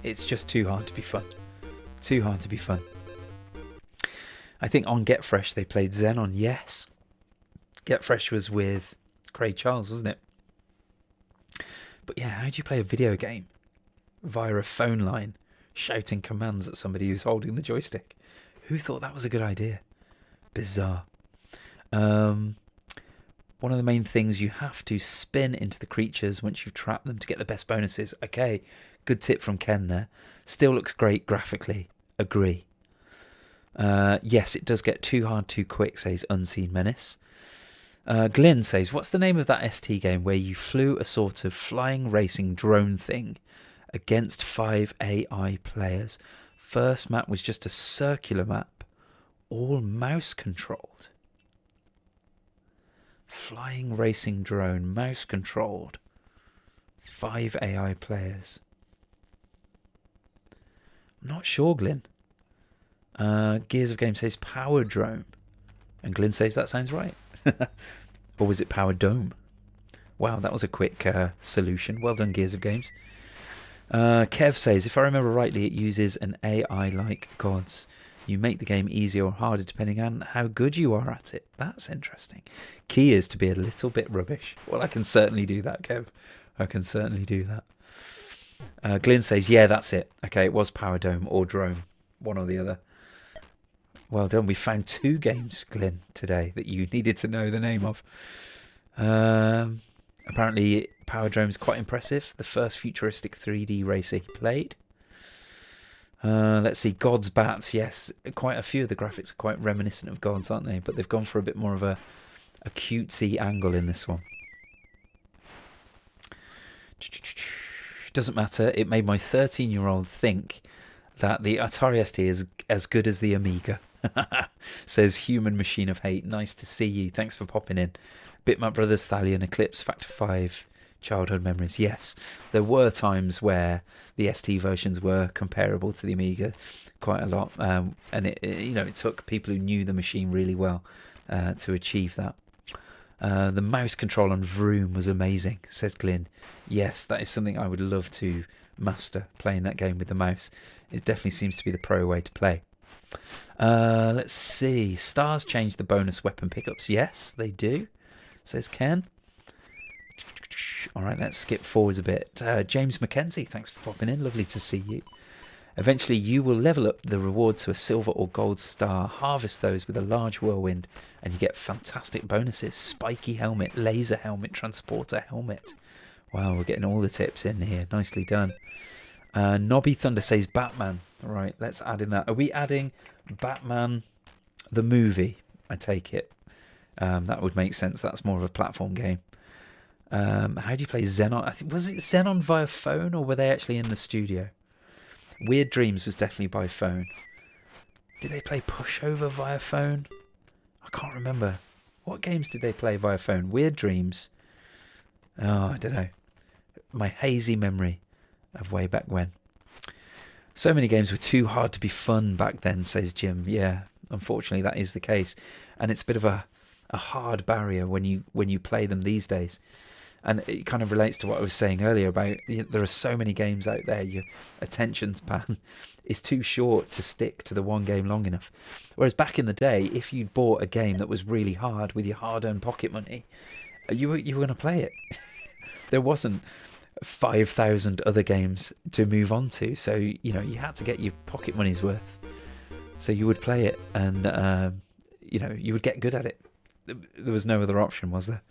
it's just too hard to be fun. Too hard to be fun. I think on Get Fresh they played Xenon. Yes. Get Fresh was with Craig Charles, wasn't it? But yeah, how do you play a video game via a phone line, shouting commands at somebody who's holding the joystick? Who thought that was a good idea? Bizarre. One of the main things, you have to spin into the creatures once you've trapped them to get the best bonuses. Okay, good tip from Ken there. Still looks great graphically. Agree. Yes, it does get too hard too quick, says Unseen Menace. Glyn says, what's the name of that ST game where you flew a sort of flying racing drone thing against 5 AI players? First map was just a circular map, all mouse controlled. Flying racing drone, mouse controlled, 5 AI players. I'm not sure, Glyn. Gears of Game says Power Drone, and Glyn says that sounds right. Or was it Power Dome? Wow, that was a quick solution. Well done, Gears of Games. Kev says, if I remember rightly, it uses an AI like gods. You make the game easier or harder depending on how good you are at it. That's interesting. Key is to be a little bit rubbish. Well, I can certainly do that, Kev. I can certainly do that. Glyn says, yeah, that's it. Okay, it was Power Dome or Drone. One or the other. Well done. We found 2 games, Glyn, today that you needed to know the name of. Apparently, Power Drone is quite impressive. The first futuristic 3D racer he played. Let's see, God's Bats, yes. Quite a few of the graphics are quite reminiscent of God's, aren't they? But they've gone for a bit more of a cutesy angle in this one. Doesn't matter. It made my 13-year-old think that the Atari ST is as good as the Amiga. Says Human Machine of Hate. Nice to see you. Thanks for popping in. Bitmap Brothers, Thalion, Eclipse, Factor 5, childhood memories. Yes, there were times where the ST versions were comparable to the Amiga quite a lot, and it took people who knew the machine really well to achieve that. The mouse control on Vroom was amazing, says Glyn. Yes, that is something I would love to master, playing that game with the mouse. It definitely seems to be the pro way to play. Let's see. Stars changed the bonus weapon pickups. Yes, they do, says Ken. All right, let's skip forwards a bit. James Mackenzie, thanks for popping in. Lovely to see you. Eventually, you will level up the reward to a silver or gold star. Harvest those with a large whirlwind, and you get fantastic bonuses. Spiky helmet, laser helmet, transporter helmet. Wow, we're getting all the tips in here. Nicely done. Nobby Thunder says Batman. All right, let's add in that. Are we adding Batman the movie? I take it. That would make sense. That's more of a platform game. How do you play Xenon? I think, was it Xenon via phone, or were they actually in the studio? Weird Dreams was definitely by phone. Did they play Pushover via phone? I can't remember. What games did they play via phone? Weird Dreams. Oh, I don't know. My hazy memory of way back when. So many games were too hard to be fun back then, says Jim. Yeah, unfortunately that is the case. And it's a bit of a hard barrier when you play them these days. And it kind of relates to what I was saying earlier about there are so many games out there. Your attention span is too short to stick to the one game long enough. Whereas back in the day, if you bought a game that was really hard with your hard-earned pocket money, you were going to play it. There wasn't 5,000 other games to move on to, so you had to get your pocket money's worth. So you would play it, and you would get good at it. There was no other option, was there?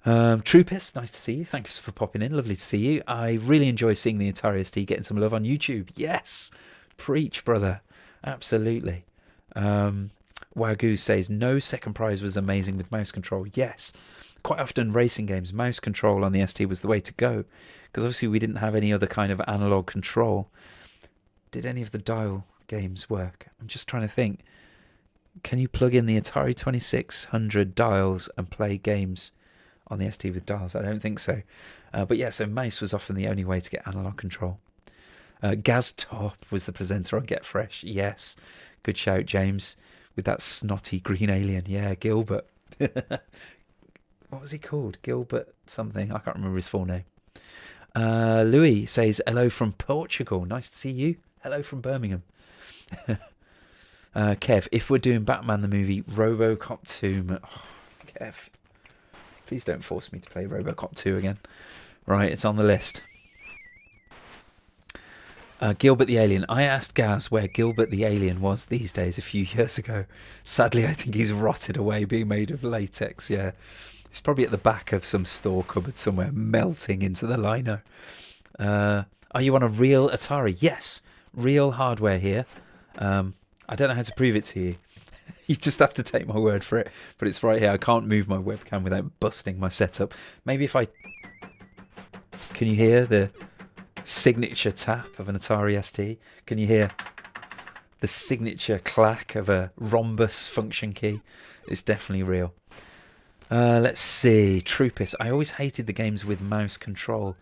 Troopist, nice to see you. Thanks for popping in. Lovely to see you. I really enjoy seeing the Atari ST getting some love on YouTube. Yes, preach, brother. Absolutely. Wagyu says no second prize was amazing with mouse control. Yes, quite often racing games, mouse control on the ST was the way to go, because obviously we didn't have any other kind of analog control. Did any of the dial games work? I'm just trying to think. Can you plug in the Atari 2600 dials and play games on the ST with dials? I don't think so. But yeah, so mouse was often the only way to get analog control. Gaz Top was the presenter on Get Fresh. Yes, good shout, James, with that snotty green alien. Yeah, Gilbert. What was he called? Gilbert something. I can't remember his full name. Louis says, hello from Portugal. Nice to see you. Hello from Birmingham. Kev, if we're doing Batman the movie, RoboCop 2... Oh, Kev, please don't force me to play RoboCop 2 again. Right, it's on the list. Gilbert the Alien. I asked Gaz where Gilbert the Alien was these days a few years ago. Sadly, I think he's rotted away being made of latex, yeah. He's probably at the back of some store cupboard somewhere, melting into the lino. Are you on a real Atari? Yes, real hardware here. I don't know how to prove it to you. You just have to take my word for it. But it's right here. I can't move my webcam without busting my setup. Maybe if I... Can you hear the signature tap of an Atari ST? Can you hear the signature clack of a rhombus function key? It's definitely real. Let's see. Troopus. I always hated the games with mouse control.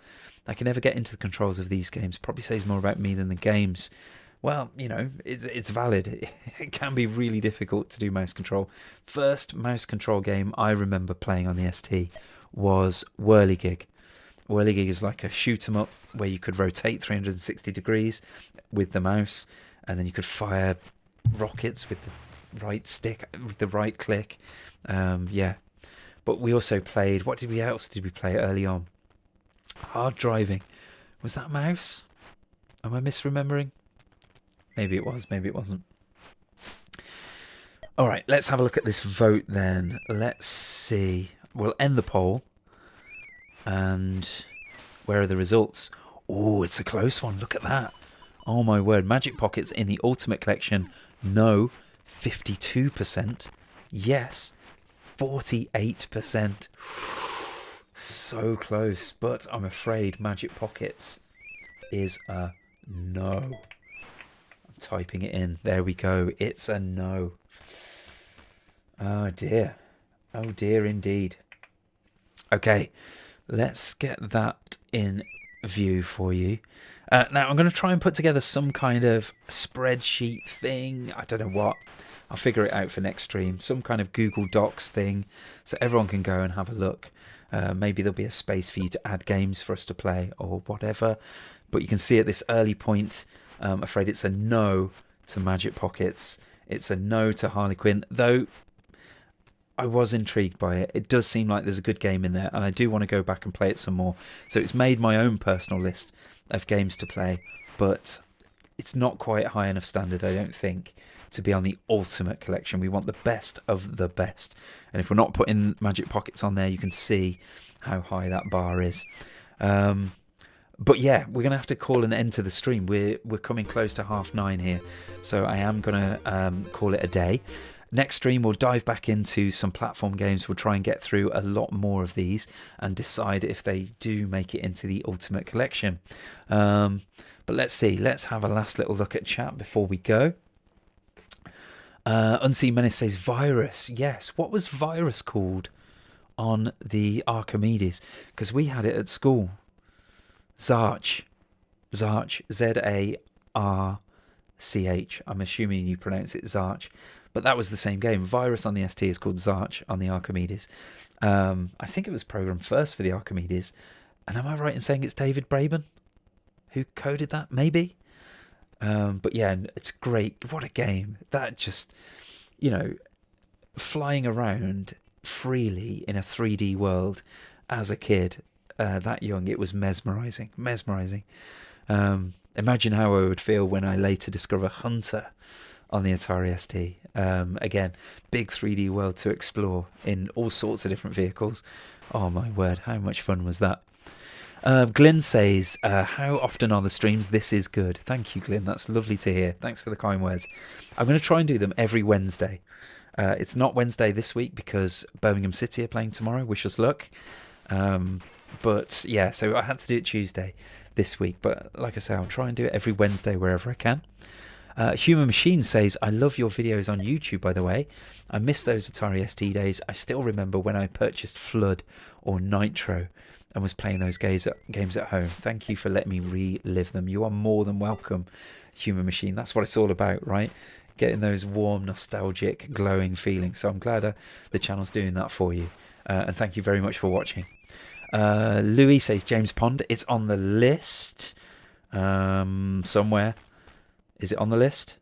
I can never get into the controls of these games. Probably says more about me than the games. Well, you know, it's valid. It can be really difficult to do mouse control. First mouse control game I remember playing on the ST was Whirligig. Whirligig is like a shoot 'em up where you could rotate 360 degrees with the mouse, and then you could fire rockets with the right stick, with the right click. Yeah. But we also played... What else did we play early on? Hard Driving. Was that mouse? Am I misremembering? Maybe it was, maybe it wasn't. All right, let's have a look at this vote then. Let's see. We'll end the poll. And where are the results? Oh, it's a close one. Look at that. Oh, my word. Magic Pockets in the Ultimate Collection. No, 52%. Yes, 48%. So close. But I'm afraid Magic Pockets is a no. Typing it in. There we go. It's a no. Oh dear. Oh dear indeed. Okay, let's get that in view for you. Now I'm going to try and put together some kind of spreadsheet thing. I don't know what. I'll figure it out for next stream. Some kind of Google Docs thing so everyone can go and have a look. Maybe there'll be a space for you to add games for us to play or whatever. But you can see at this early point, I'm afraid it's a no to Magic Pockets. It's a no to Harlequin, though I was intrigued by it. It does seem like there's a good game in there, and I do want to go back and play it some more. So it's made my own personal list of games to play, but it's not quite high enough standard, I don't think, to be on the Ultimate Collection. We want the best of the best. And if we're not putting Magic Pockets on there, you can see how high that bar is. But yeah, we're going to have to call an end to the stream. We're coming close to 9:30 here, so I am going to call it a day. Next stream, we'll dive back into some platform games. We'll try and get through a lot more of these and decide if they do make it into the Ultimate Collection. But let's see. Let's have a last little look at chat before we go. Unseen Menace says Virus. Yes, what was Virus called on the Archimedes? Because we had it at school. Zarch, Z-A-R-C-H. I'm assuming you pronounce it Zarch, but that was the same game. Virus on the ST is called Zarch on the Archimedes. I think it was programmed first for the Archimedes. And am I right in saying it's David Braben who coded that? Maybe. But yeah, it's great. What a game. That just, you know, flying around freely in a 3D world as a kid. That young, it was mesmerising. Imagine how I would feel when I later discover Hunter on the Atari ST. Again, big 3D world to explore in all sorts of different vehicles. Oh my word, how much fun was that? Glyn says, how often are the streams? This is good. Thank you, Glyn. That's lovely to hear. Thanks for the kind words. I'm going to try and do them every Wednesday. It's not Wednesday this week because Birmingham City are playing tomorrow. Wish us luck. But yeah, so I had to do it Tuesday this week. But like I say, I'll try and do it every Wednesday wherever I can. Human Machine says, I love your videos on YouTube, by the way. I miss those Atari ST days. I still remember when I purchased Flood or Nitro and was playing those games at home. Thank you for letting me relive them. You are more than welcome, Human Machine. That's what it's all about, right? Getting those warm, nostalgic, glowing feelings. So I'm glad the channel's doing that for you. And thank you very much for watching. Louis says, James Pond, it's on the list somewhere. Is it on the list?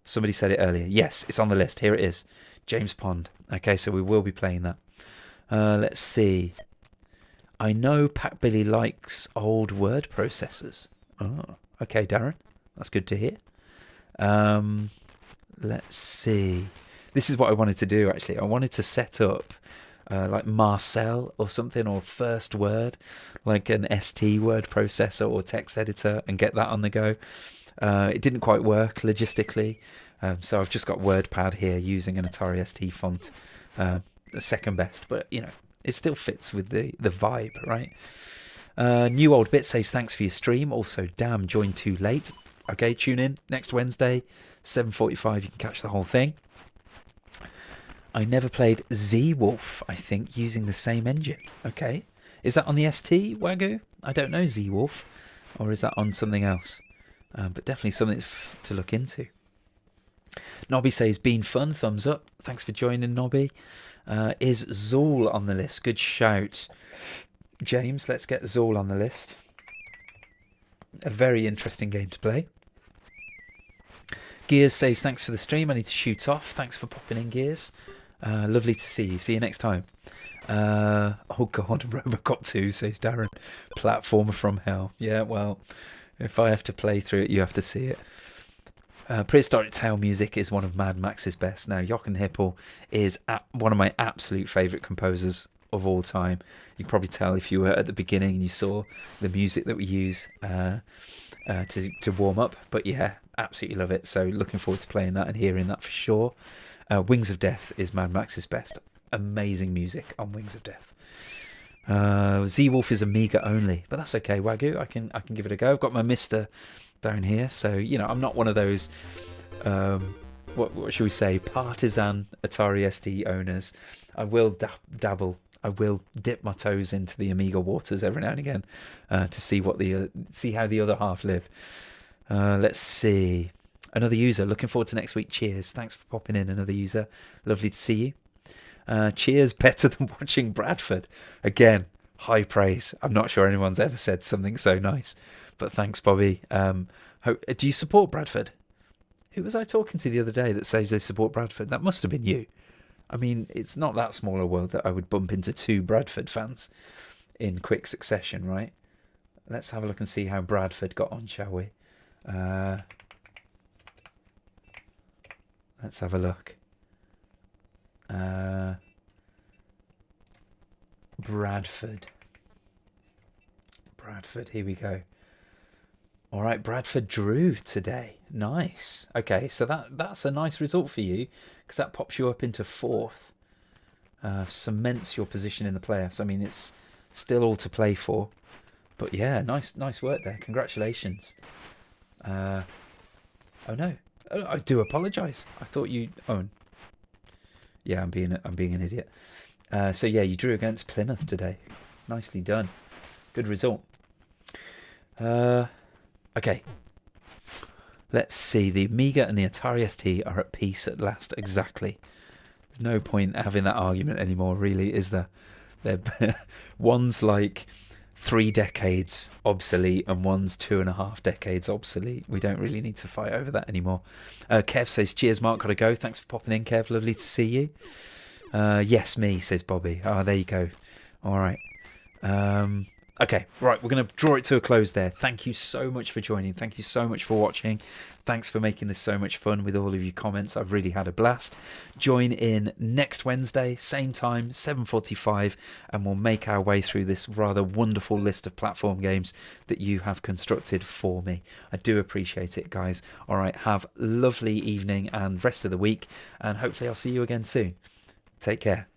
Somebody said it earlier. Yes, it's on the list. Here it is. James Pond. Okay, so we will be playing that. Let's see. I know Pat Billy likes old word processors. Oh, okay, Darren. That's good to hear. Let's see. This is what I wanted to do, actually. I wanted to set up like Marcel or something, or First Word, like an ST word processor or text editor, and get that on the go. It didn't quite work logistically, so I've just got WordPad here using an Atari ST font, the second best, but you know, it still fits with the vibe, right? New Old Bit says, thanks for your stream. Also, damn, joined too late. Okay, tune in next Wednesday, 7:45. You can catch the whole thing. I never played Z-Wolf, I think, using the same engine. Okay, is that on the ST, Wagyu? I don't know, Z-Wolf, or is that on something else? But definitely something to look into. Nobby says, been fun, thumbs up. Thanks for joining, Nobby. Is Zool on the list? Good shout. James, let's get Zool on the list. A very interesting game to play. Gears says, thanks for the stream. I need to shoot off. Thanks for popping in, Gears. Lovely to see you. See you next time. Oh God, Robocop 2, says Darren. Platformer from hell. Yeah, well, if I have to play through it, you have to see it. Prehistoric Tale music is one of Mad Max's best. Now, Jochen Hippel is one of my absolute favourite composers of all time. You can probably tell if you were at the beginning and you saw the music that we use to warm up. But yeah, absolutely love it. So looking forward to playing that and hearing that for sure. Wings of Death is Mad Max's best. Amazing music on Wings of Death. Z-Wolf is Amiga only, but that's okay, Wagyu. I can give it a go. I've got my Mister down here, so you know, I'm not one of those what should we say, partisan Atari ST owners. I will dabble. I will dip my toes into the Amiga waters every now and again to see see how the other half live. Let's see. Another user. Looking forward to next week. Cheers. Thanks for popping in. Another user. Lovely to see you. Cheers. Better than watching Bradford. Again, high praise. I'm not sure anyone's ever said something so nice. But thanks, Bobby. Do you support Bradford? Who was I talking to the other day that says they support Bradford? That must have been you. I mean, it's not that small a world that I would bump into two Bradford fans in quick succession, right? Let's have a look and see how Bradford got on, shall we? Let's have a look. Bradford, here we go. All right, Bradford drew today. Nice. Okay, so that's a nice result for you, because that pops you up into fourth. Cements your position in the playoffs. I mean, it's still all to play for, but yeah, nice work there. Congratulations. Oh no, I do apologise. I thought you. Oh, yeah, I'm being an idiot. So yeah, you drew against Plymouth today. Nicely done. Good result. Okay. Let's see. The Amiga and the Atari ST are at peace at last. Exactly. There's no point having that argument anymore, really, is there? One's like 3 decades obsolete and one's 2.5 decades obsolete. We don't really need to fight over that anymore. Kev says, cheers, Mark. Gotta go. Thanks for popping in, Kev. Lovely to see you. Yes, me, says Bobby. Oh, there you go. All right. Okay, right, we're going to draw it to a close there. Thank you so much for joining. Thank you so much for watching. Thanks for making this so much fun with all of your comments. I've really had a blast. Join in next Wednesday, same time, 7:45, and we'll make our way through this rather wonderful list of platform games that you have constructed for me. I do appreciate it, guys. All right, have a lovely evening and rest of the week, and hopefully I'll see you again soon. Take care.